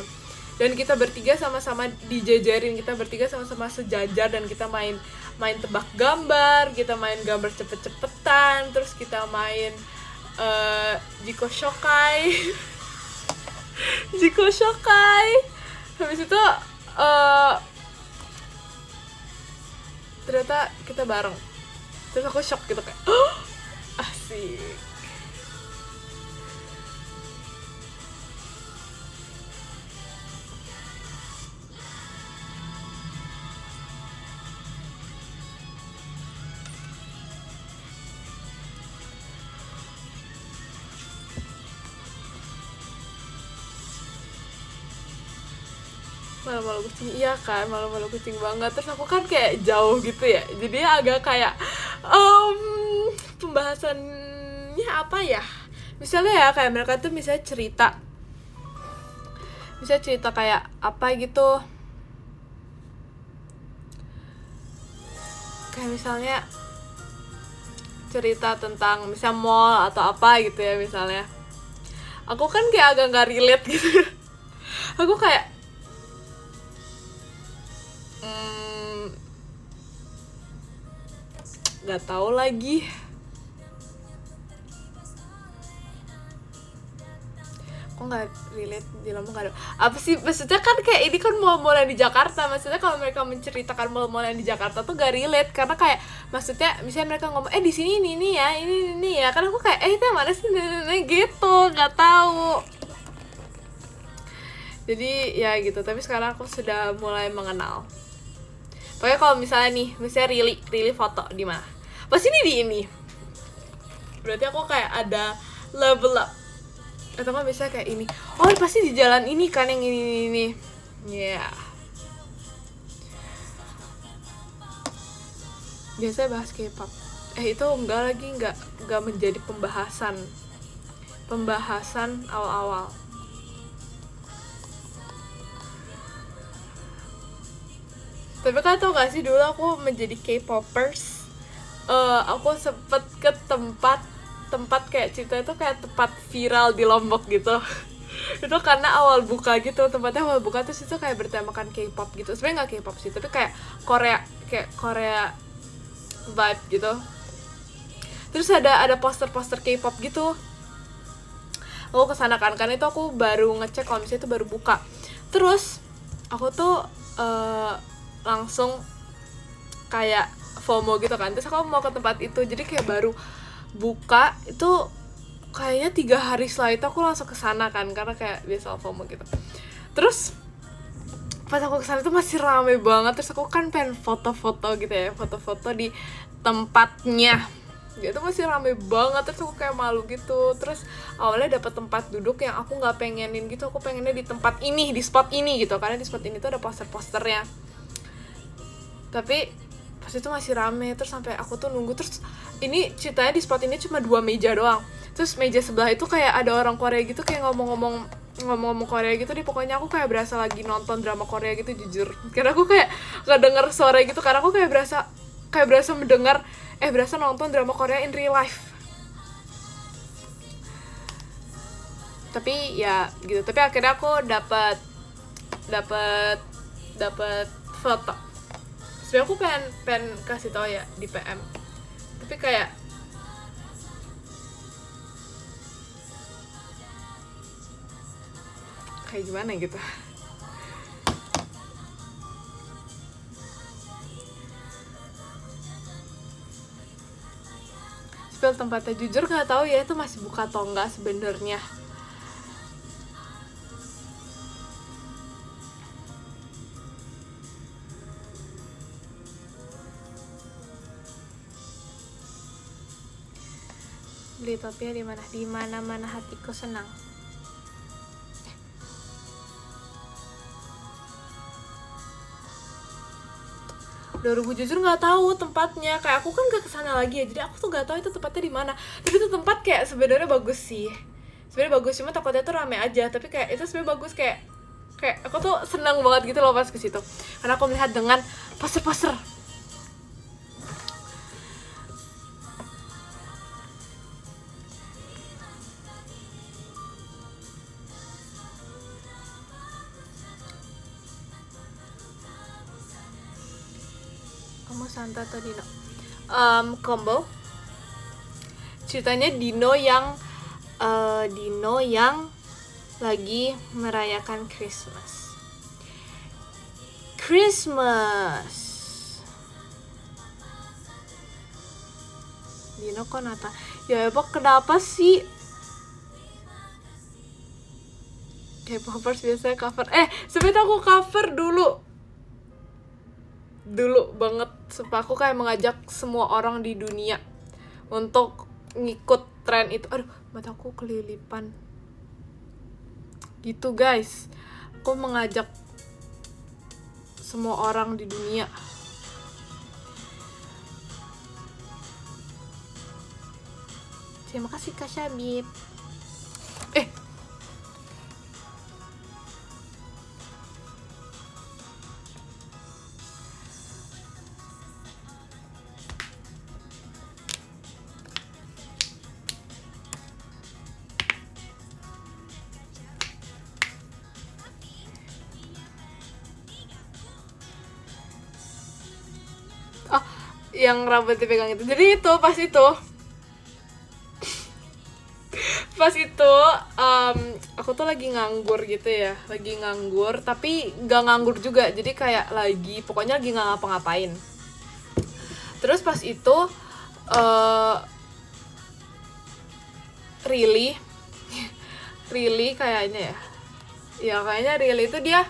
Speaker 1: Dan kita bertiga sama-sama dijajarin, kita bertiga sama-sama sejajar, dan kita main tebak gambar, kita main gambar cepet-cepetan, terus kita main Jiko Shokai. Jiko Shokai. Habis itu ternyata kita bareng. Terus aku shock gitu kayak, oh, asik. Malu-malu kucing, iya kan, malu-malu kucing banget. Terus aku kan kayak jauh gitu ya, jadi agak kayak pembahasannya apa ya, misalnya ya kayak mereka tuh misalnya cerita kayak apa gitu, kayak misalnya cerita tentang misal mall atau apa gitu ya, misalnya aku kan kayak agak nggak relate gitu. Aku kayak nggak tahu lagi. Kok nggak relate di Lombok, nggak ada apa sih maksudnya, kan kayak ini kan mall-mall yang di Jakarta. Maksudnya kalau mereka menceritakan mall-mall yang di Jakarta tuh gak relate, karena kayak maksudnya misalnya mereka ngomong di sini ini ya, kan aku kayak itu mana sih gitu, nggak tahu. Jadi ya gitu, tapi sekarang aku sudah mulai mengenal. Pokoknya kalau misalnya Rili foto di mana, pas ini berarti aku kayak ada level up. Atau kan biasanya kayak ini, oh pasti di jalan ini kan yang ini. Yeah. Biasanya bahas K-pop. Itu enggak menjadi pembahasan awal-awal. Tapi kan tau gak sih, dulu aku menjadi K-popers, aku sempet ke tempat kayak cerita itu kayak tempat viral di Lombok gitu. Itu karena awal buka gitu, tempatnya awal buka, terus itu kayak bertemakan K-pop gitu. Sebenarnya nggak K-pop sih, tapi kayak Korea vibe gitu. Terus ada poster K-pop gitu. Aku kesana kan itu aku baru ngecek kalau misalnya itu baru buka. Terus aku tuh langsung kayak FOMO gitu kan. Terus aku mau ke tempat itu, jadi kayak buka itu kayaknya 3 hari setelah itu aku langsung kesana kan, karena kayak biasa FOMO gitu. Terus pas aku kesana tuh masih rame banget, terus aku kan pengen foto-foto gitu ya, foto-foto di tempatnya. Dia tuh masih rame banget, terus aku kayak malu gitu. Terus awalnya dapet tempat duduk yang aku nggak pengenin gitu, aku pengennya di tempat ini, di spot ini gitu, karena di spot ini tuh ada poster-posternya. Tapi pas itu masih rame, terus sampai aku tuh nunggu. Terus ini ceritanya di spot ini cuma 2 meja doang. Terus meja sebelah itu kayak ada orang Korea gitu, kayak ngomong-ngomong Korea gitu. Di pokoknya aku kayak berasa lagi nonton drama Korea gitu, jujur. Karena aku kayak nggak denger suara gitu, karena aku kayak berasa mendengar, berasa nonton drama Korea in real life. Tapi ya gitu. Tapi akhirnya aku dapat foto. Sebenarnya aku pengen kasih tau ya di PM. Tapi kayak gimana gitu. Spill tempatnya, jujur nggak tahu ya itu masih buka atau enggak sebenarnya. Beli topinya di mana? Di mana-mana hatiku senang. 2000 jujur nggak tahu tempatnya, kayak aku kan gak kesana lagi ya, jadi aku tuh nggak tahu itu tempatnya di mana. Tapi itu tempat kayak sebenarnya bagus sih, sebenarnya bagus, cuma takutnya tuh rame aja. Tapi kayak itu sebenarnya bagus, kayak aku tuh senang banget gitu loh pas ke situ, karena aku melihat dengan poster-poster. Kamu Santa atau Dino? Combo. Ceritanya Dino yang lagi merayakan Christmas. Dino kok Nata? Ya Epok, kenapa sih? K-popers biasanya cover. Sebenarnya aku cover dulu banget. Sumpah aku kayak mengajak semua orang di dunia untuk ngikut tren itu. Aduh, mataku kelilipan gitu guys. Aku mengajak semua orang di dunia. Terima kasih Kak Syabib. Yang rambut dipegang itu. Jadi itu pas itu aku tuh lagi nganggur gitu ya, tapi gak nganggur juga, jadi kayak pokoknya lagi gak ngapa-ngapain. Terus pas itu Really kayaknya ya kayaknya Really itu dia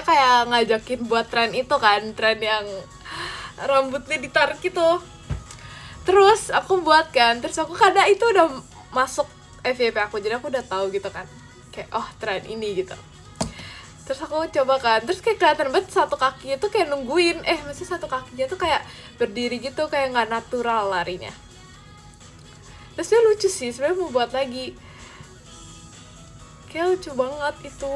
Speaker 1: kayak ngajakin buat tren itu kan, tren yang rambutnya ditarik gitu. Terus aku buat kan, terus aku kadang itu udah masuk FYP aku, jadi aku udah tahu gitu kan, kayak tren ini gitu. Terus aku coba kan, terus kayak kelihatan banget satu kaki itu kayak nungguin, masih satu kakinya tuh kayak berdiri gitu, kayak nggak natural larinya. Terus dia lucu sih, sebenarnya mau buat lagi, kayak lucu banget itu.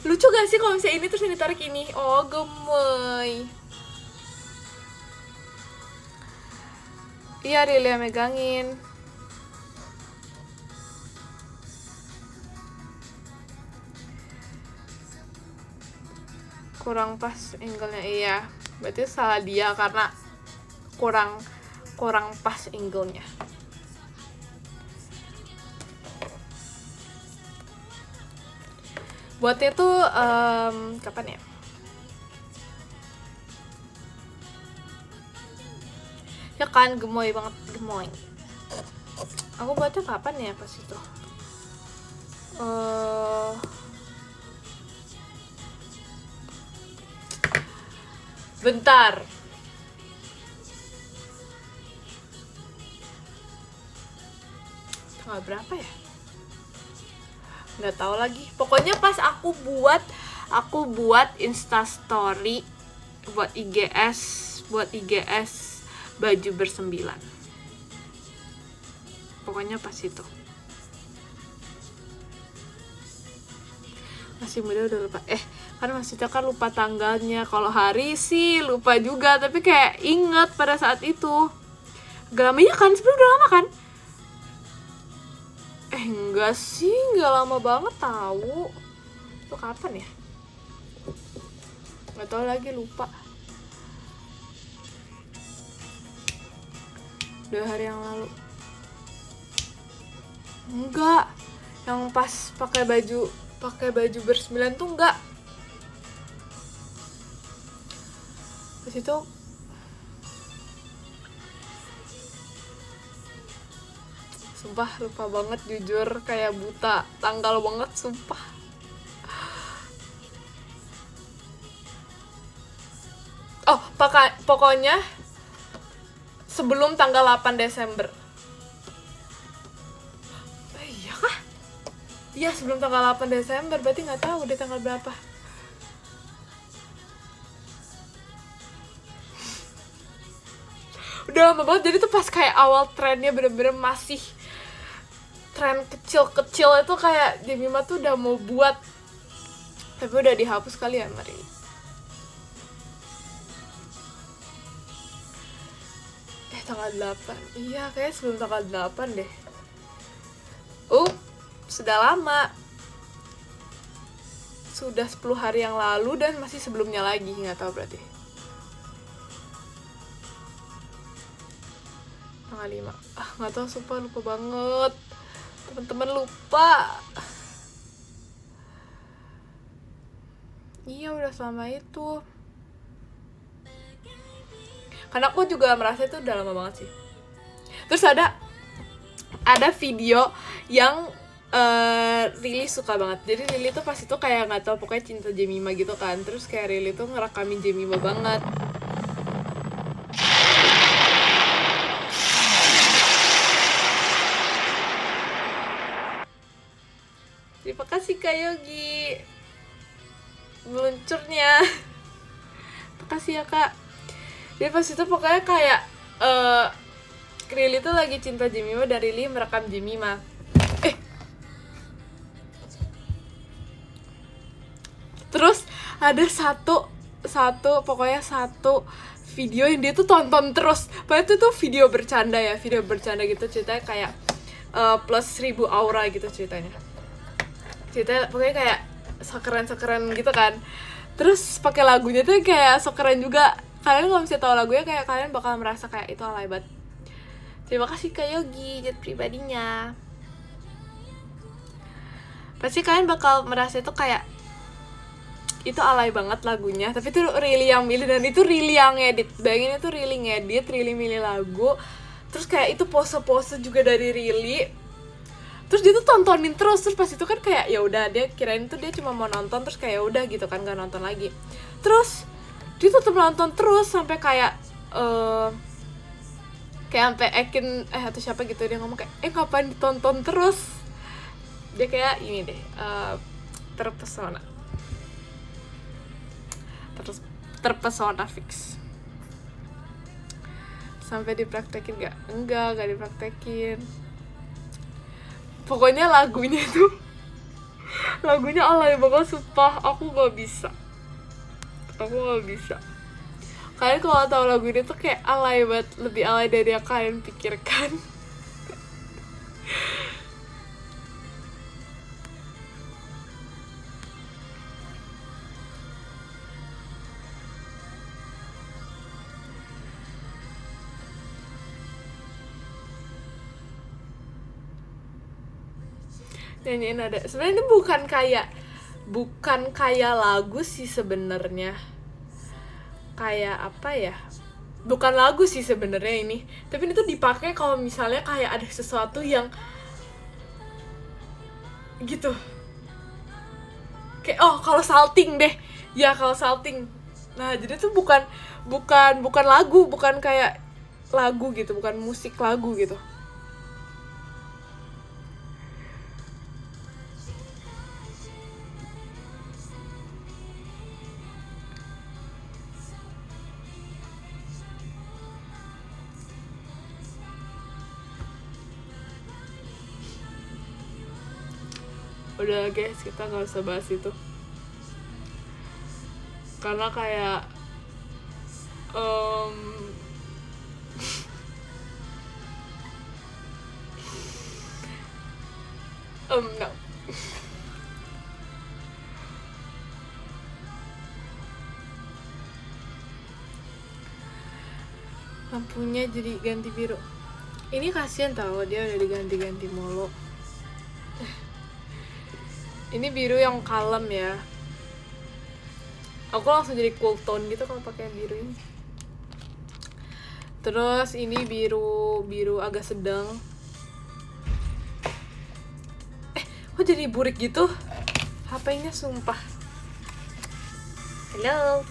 Speaker 1: Lucu gak sih kalau misalnya ini terus yang ditarik ini? Oh gemoy. Iya, Rilia megangin. Kurang pas angle-nya, iya. Berarti salah dia karena kurang pas angle-nya. Buatnya tuh kapan ya? Ya kan, gemoy banget cemoy. Aku buatnya kapan ya pas itu? Bentar. Tanggal berapa ya? Nggak tahu lagi. Pokoknya pas aku buat Instastory buat IGS baju bersembilan. Pokoknya pas itu. Masih muda udah lupa. Kan maksudnya kan lupa tanggalnya. Kalau hari sih lupa juga, tapi kayak inget pada saat itu. Gak lama ya kan? Sebelum udah lama kan? Enggak sih, gak lama banget tahu. Itu kapan ya? Gak tahu lagi, lupa. 2 hari yang lalu. Enggak. Yang pas pakai baju bersembilan tuh enggak. Pas itu sumpah lupa banget, jujur kayak buta tanggal banget, sumpah. Pokoknya sebelum tanggal 8 Desember. Iya kah? Iya, sebelum tanggal 8 Desember, berarti nggak tahu deh tanggal berapa. Udah lama banget, jadi tuh pas kayak awal trennya bener-bener masih tren kecil-kecil itu kayak Jemima tuh udah mau buat, tapi udah dihapus kali ya Mari. Tanggal 8. Iya, kayaknya sebelum tanggal 8 deh. Sudah lama. Sudah 10 hari yang lalu dan masih sebelumnya lagi, nggak tahu berarti. Tanggal 5. Nggak tahu, sumpah lupa banget. Teman-teman lupa. Iya, udah selama itu. Karena aku juga merasa itu udah lama banget sih. Terus ada video yang Rili suka banget. Jadi Rili tuh pas itu kayak nggak tahu, pokoknya cinta Jemima gitu kan. Terus kayak Rili tuh ngerekamin Jemima banget. Terima kasih Kak Yogi meluncurnya. Makasih ya Kak. Jadi pas itu pokoknya kayak Rili tuh lagi cinta Jemima dan Rili merekam Jemima. Terus ada satu video yang dia tuh tonton terus. Padahal itu tuh video bercanda gitu, ceritanya kayak plus 1000 aura gitu ceritanya pokoknya kayak sekeren gitu kan. Terus pakai lagunya tuh kayak sekeren juga. Kalian kalau misalnya tahu lagunya kayak kalian bakal merasa kayak itu alay banget. Terima kasih Kak Yogi jet pribadinya. Pasti kalian bakal merasa itu kayak itu alay banget lagunya, tapi itu Rili yang milih dan itu Rili yang ngedit. Bayangin itu Rili ngedit, Rili milih lagu. Terus kayak itu pose-pose juga dari Rili. Terus dia tuh tontonin terus pas itu kan kayak ya udah, dia kirain tuh dia cuma mau nonton terus kayak udah gitu kan, gak nonton lagi. Terus dia tetap nonton terus sampai kayak sampai Ekin atau siapa gitu, dia ngomong kayak ngapain ditonton terus. Dia kayak ini deh, terpesona fix. Sampai dipraktekin enggak dipraktekin. Pokoknya lagunya alay banget, sumpah. Aku gak bisa. Kalian kalau tahu lagu ini tuh kayak alay banget, lebih alay dari yang kalian pikirkan. Nyanyiin ada. Sebenarnya ini bukan kayak lagu sih sebenarnya. Kayak apa ya? bukan lagu sih sebenarnya ini, tapi ini tuh dipakai kalau misalnya kayak ada sesuatu yang gitu, kayak kalau salting deh ya, kalau salting. Nah jadi tuh bukan lagu, bukan kayak lagu gitu, bukan musik lagu gitu. Udah guys, kita nggak usah bahas itu karena kayak no. Lampunya jadi ganti biru. Ini kasihan tau, dia udah diganti-ganti mulu. Ini biru yang kalem ya. Aku langsung jadi cool tone gitu kalau pakai biru ini. Terus ini biru agak sedang. Kok jadi burik gitu? HP-nya sumpah. Halo.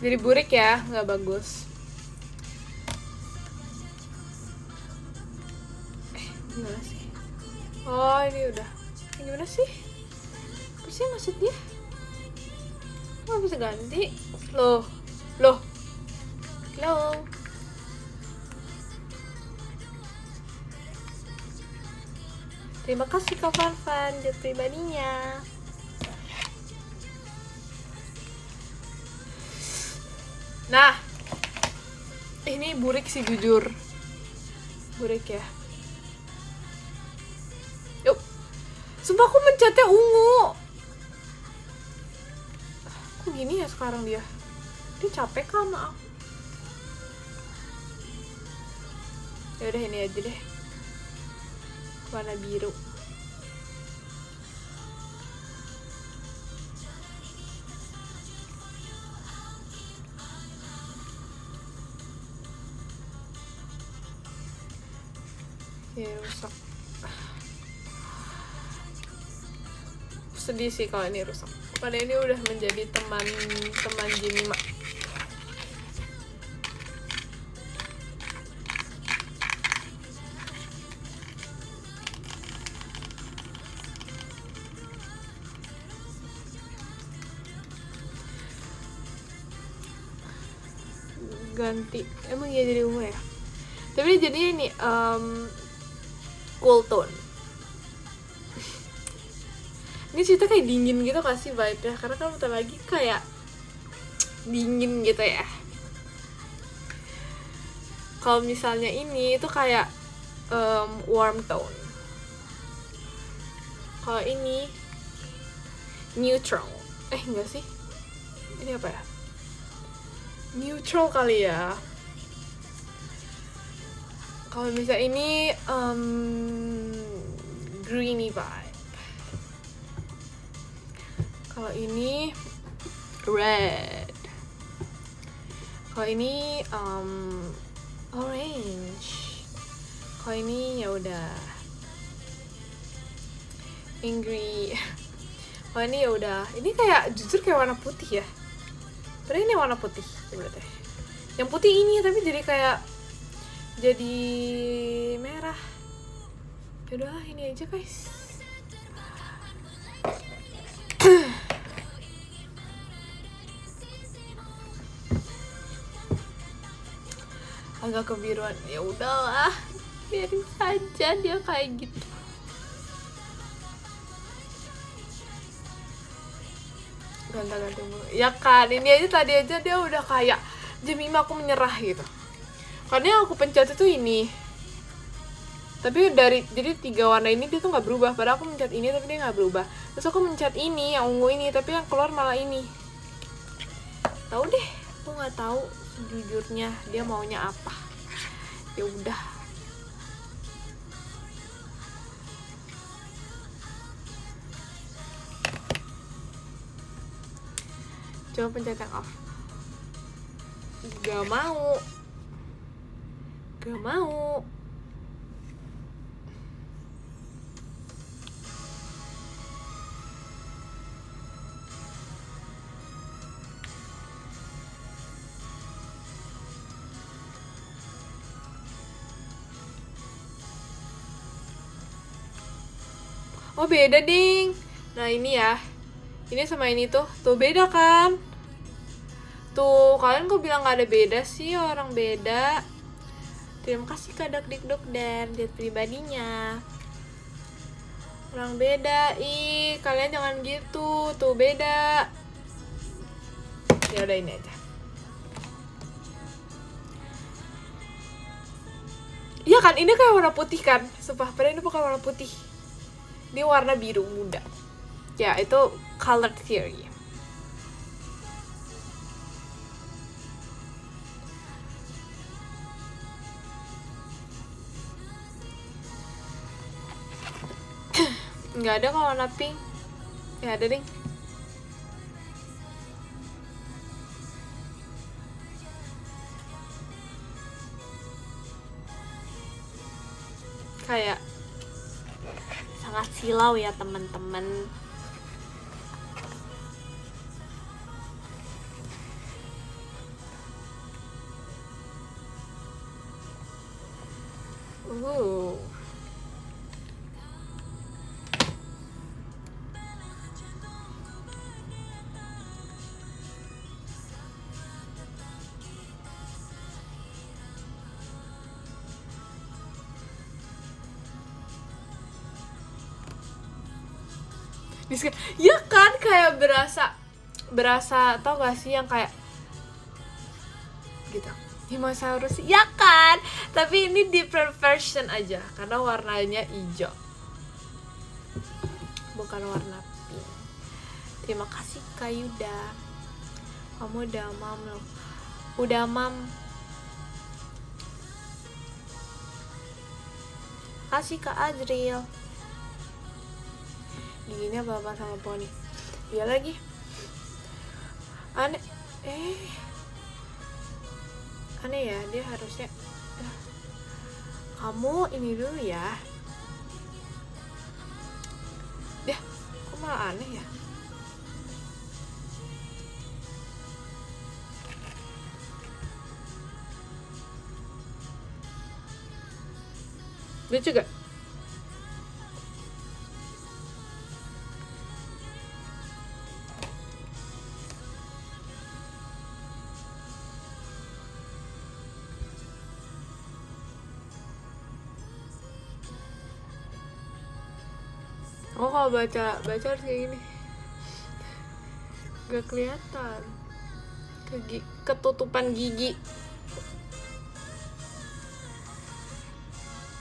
Speaker 1: Jadi burik ya, nggak bagus. Gimana sih? Oh ini udah. Gimana sih? Apa sih maksudnya? Kok bisa ganti? Loh. Halo. Terima kasih Kak Fanfan di pribadinya. Nah, ini burik sih jujur. Burik ya. Yuk. Sumpah aku mencetnya ungu. Kok gini ya sekarang dia? Dia capek kah sama aku? Ya udah ini aja deh. Warna biru. Ya rusak. Sedih sih kalau ini rusak. Padahal ini udah menjadi teman Jimmy. Ganti, emang ya jadi ungu ya, tapi dia jadinya ini cool tone. Ini cerita kayak dingin gitu kasih vibe-nya, karena kan bentar lagi kayak dingin gitu ya. Kalau misalnya ini itu kayak warm tone. Kalau ini neutral. Enggak sih, ini apa ya? Neutral kali ya. Kalau misalnya ini greeny vibe. Kalau ini red. Kalau ini orange. Kalau ini ya udah angry. Kalau ini ya udah, ini kayak jujur kayak warna putih ya. Padahal ini warna putih sebenarnya. Yang putih ini tapi jadi kayak jadi merah. Yaudah ini aja guys. Agak kebiruan, ya udahlah, biarin saja dia kayak gitu. Ganti-ganti mulu. Ya kan, ini aja tadi aja dia udah kayak Jemima aku menyerah gitu. Karena yang aku pencet itu ini. Tapi jadi 3 warna ini dia tuh nggak berubah. Padahal aku mencet ini tapi dia nggak berubah. Terus aku mencet ini yang ungu ini tapi yang keluar malah ini. Tahu deh, aku nggak tahu sejujurnya dia maunya apa. Ya udah. Coba pencet yang off. Gak mau. Gak mau. Oh beda ding. Nah ini ya, ini sama ini tuh beda kan? Tuh kalian kok bilang gak ada beda sih, orang beda. Terima kasih Kak Dakdikduk dan lihat pribadinya. Orang beda, ih kalian jangan gitu, tuh beda. Ya udah ini aja. Iya kan, ini kayak warna putih kan? Sumpah, padahal ini bukan warna putih. Ini warna biru muda. Ya, itu color theory. Nggak ada kalau warna pink. Ya ada ding. Kayak sangat silau ya teman-teman. Ya kan, kayak berasa tau gak sih yang kayak gitu, dinosaurus ya kan, tapi ini different version aja karena warnanya hijau bukan warna pink. Terima kasih Kak Yuda, kamu udah mam loh, udah mam. Kasih Kak Azril. Giginya apa sama poni. Iya lagi. Aneh ya, dia harusnya kamu ini dulu ya. Dia kok malah aneh ya. Dia juga kalau baca harus kayak gini, gak kelihatan, ketutupan gigi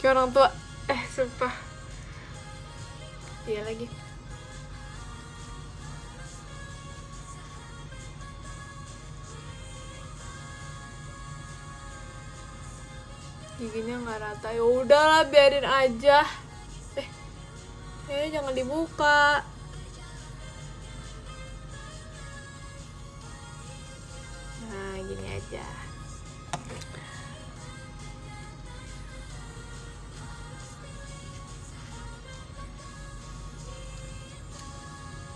Speaker 1: kayak orang tua. Sumpah. Iya lagi. Giginya nggak rata. Ya udahlah, biarin aja. Jangan dibuka. Nah, gini aja.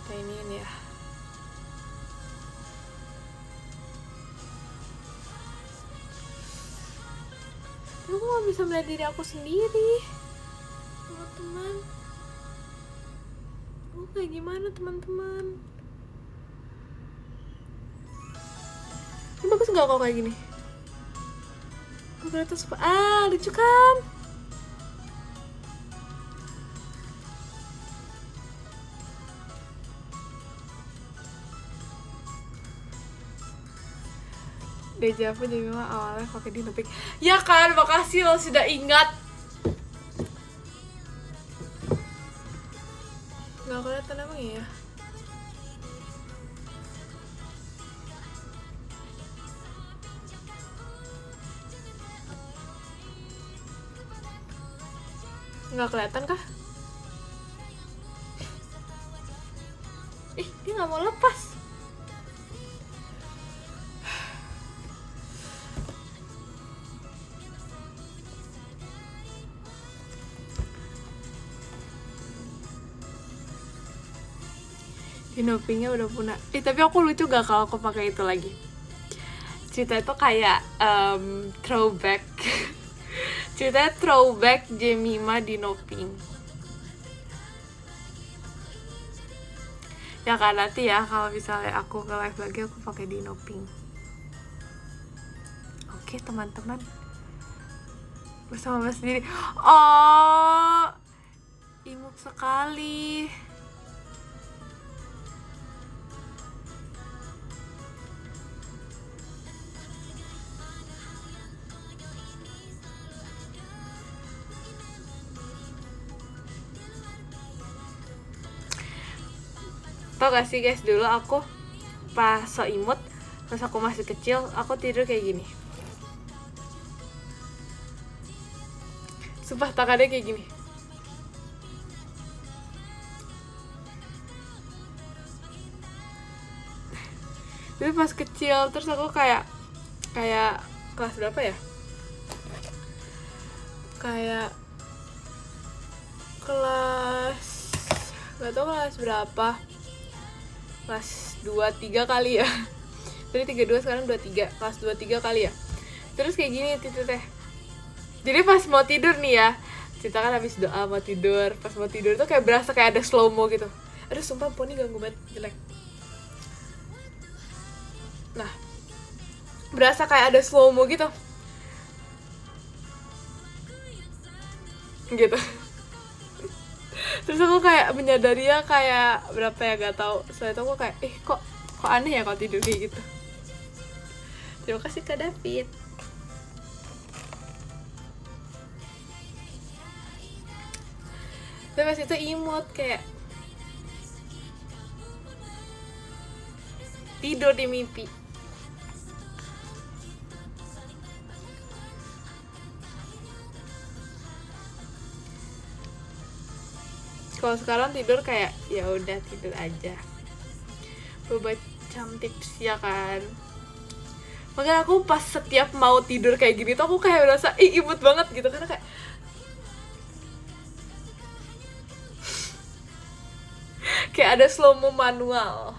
Speaker 1: Kayak ini ya. Aku gak bisa melihat diri aku sendiri, teman-teman. Kayak gimana teman-teman? Ini bagus nggak kalau kayak gini? Kelihatan super. Lucu kan? Deja vu jadi memang awalnya pakai dinopik. Ya kan, makasih lo sudah ingat. Nggak kelihatan emang ya? Nggak kelihatan kah? Dia nggak mau lepas. Dinopingnya udah punah. Tapi aku lucu gak kalau aku pakai itu lagi? Cerita itu kayak throwback. Cerita throwback Jemima Dinoping. Ya kan, nanti ya kalau misalnya aku ke live lagi aku pakai Dinoping. Oke teman-teman, bersama Mas sendiri. Oh, imut sekali. Tau gak sih guys, dulu aku pas so imut, pas aku masih kecil, aku tidur kayak gini. Sumpah tangannya kayak gini. Itu pas kecil, terus aku kayak kelas berapa ya? Kayak kelas, gak tau kelas berapa, kelas 2-3 kali ya. Jadi 32 sekarang 23, kelas 23 kali ya. Terus kayak gini itu teh. Jadi pas mau tidur nih ya, kita kan habis doa mau tidur, pas mau tidur tuh kayak berasa kayak ada slow mo gitu. Aduh sumpah poni ganggu banget, jelek. Nah, berasa kayak ada slow mo gitu. Gitu. Terus aku kayak menyadari ya kayak berapa ya gak tahu. Setelah itu aku kayak kok aneh ya kalau tidur kayak gitu. Terima kasih Kak David. Tapi pas itu imut kayak tidur di mimpi. Kalau sekarang tidur kayak ya udah tidur aja. Berubah jam tips ya kan. Makanya aku pas setiap mau tidur kayak gini tuh aku kayak merasa imut banget gitu, karena kayak ada slow mo manual.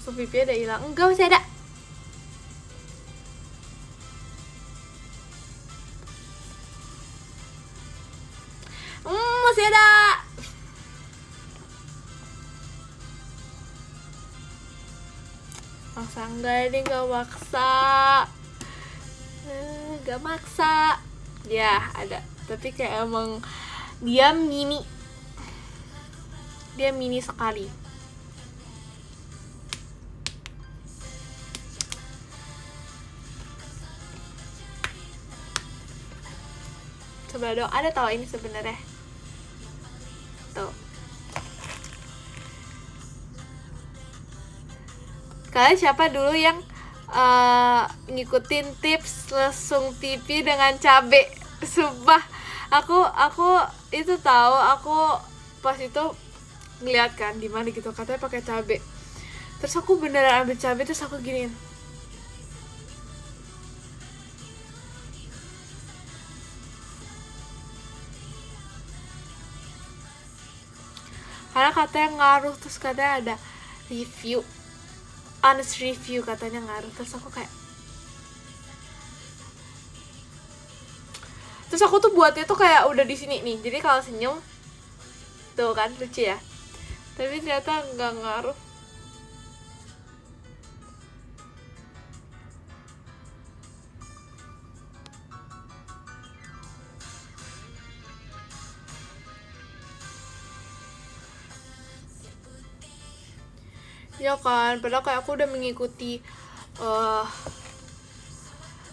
Speaker 1: Langsung pipi ada hilang. Enggak, masih ada. Masih ada. Maksa enggak, ini gak maksa. Gak maksa. Ya ada, tapi kayak emang dia mini sekali. Coba dong, ada tau ini sebenarnya. Tuh. Kalian siapa dulu yang ngikutin tips lesung pipi dengan cabe? Sumpah, aku itu tahu, aku pas itu ngeliat kan di mana gitu katanya pakai cabe. Terus aku beneran ambil cabe, terus aku giniin. Karena katanya ngaruh, terus katanya ada review, honest review katanya ngaruh. Terus aku kayak, terus aku tuh buatnya tuh kayak udah di sini nih, jadi kalau senyum tuh kan lucu ya, tapi ternyata nggak ngaruh. Ya kan, padahal kayak aku udah mengikuti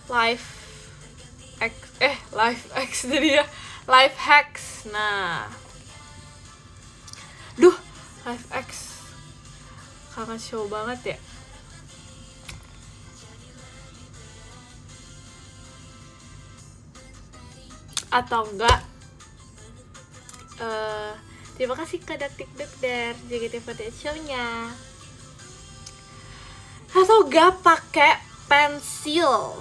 Speaker 1: life hacks jadi ya, life hacks. Nah, life hacks kangen show banget ya. Atau enggak Terima kasih ke Dakdikduk dari JKT48 Show-nya. Atau gak pakai pensil.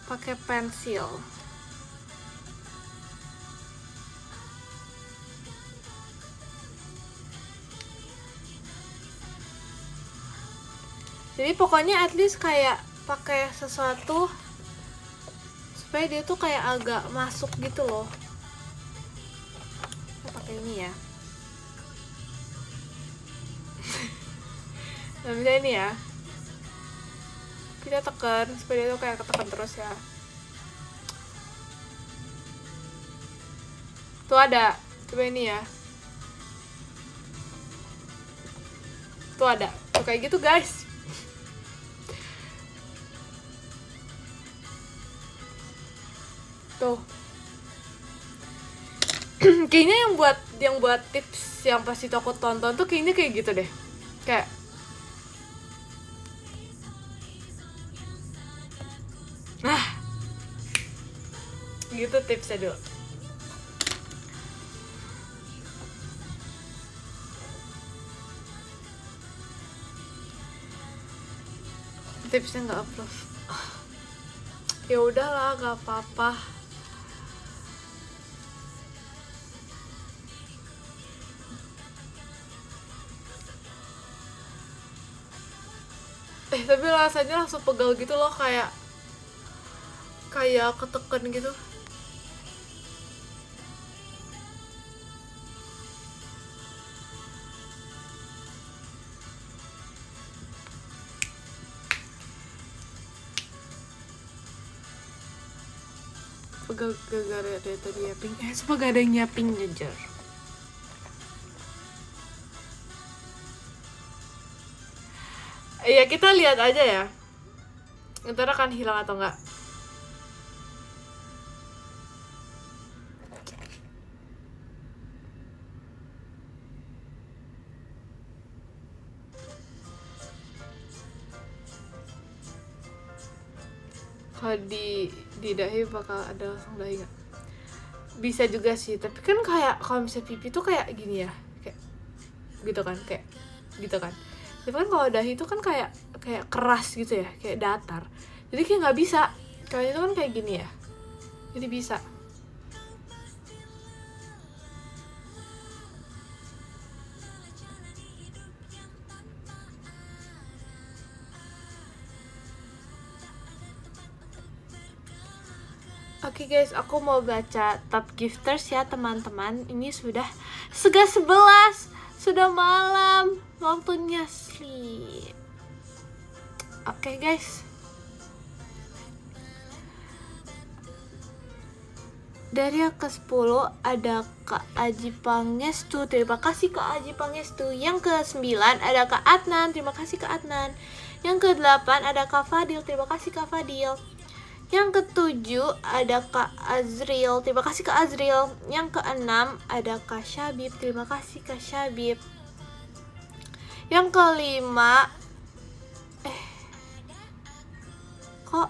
Speaker 1: Pakai pensil. Jadi pokoknya at least kayak pakai sesuatu supaya dia tuh kayak agak masuk gitu loh. Kita pakai ini ya. Nah, misalnya ini ya. Kita tekan supaya dia tuh kayak ketekan terus ya. Tuh ada. Coba ini ya. Tuh ada. Tuh kayak gitu guys. Tuh. Kayaknya yang buat tips yang pas itu aku tonton tuh kayaknya kayak gitu deh. Kayak gitu tipsnya dulu. Tipsnya nggak approve. Ya udahlah, nggak apa-apa. Tapi rasanya langsung pegal gitu loh, kayak ketekan gitu. Pegal gara-gara dari tadi nyapping. Sumpah gak ada yang nyapping jujur. Ya kita lihat aja ya. Ntar akan hilang atau enggak. Kalau di dahi bakal ada langsung dahi nggak? Bisa juga sih, tapi kan kayak kalau misalnya pipi tuh kayak gini ya, kayak gitu kan, kayak gitu kan. Tapi kan kalau dahi itu kan kayak keras gitu ya, kayak datar. Jadi kayak nggak bisa. Kalau itu kan kayak gini ya, jadi bisa. Oke guys, aku mau baca top gifters ya teman-teman. Ini sudah setengah 11, sudah malam, waktunya sleep. Oke guys. Dari yang ke-10 ada Kak Aji Pangestu. Terima kasih Kak Aji Pangestu. Yang ke-9 ada Kak Adnan. Terima kasih Kak Adnan. Yang ke-8 ada Kak Fadil. Terima kasih Kak Fadil. Yang ke-7 ada Kak Azril. Terima kasih Kak Azril. Yang ke-6 ada Kak Syabib. Terima kasih Kak Syabib. Yang ke-5 kok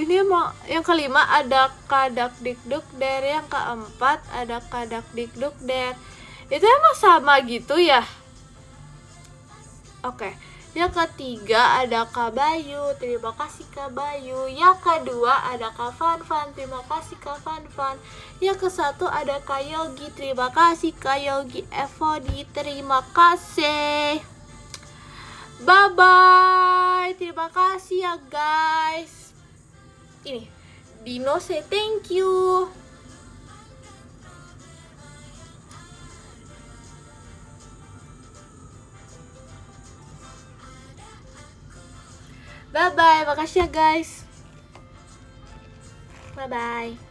Speaker 1: ini emang yang ke-5 ada Kak Dakdikduk Der. Yang ke-4 ada Kak Dakdikduk Der. Itu emang sama gitu ya? Oke. Yang ke-3 ada Kak Bayu. Terima kasih Kak Bayu. Yang ke-2 ada Kak Fanfan. Terima kasih Kak Fanfan. Yang ke-1 ada Kak Yogi. Terima kasih Kak Yogi Evodi. Terima kasih. Bye bye. Terima kasih ya guys. Ini Dino say thank you. Bye bye, makasih ya guys. Bye bye.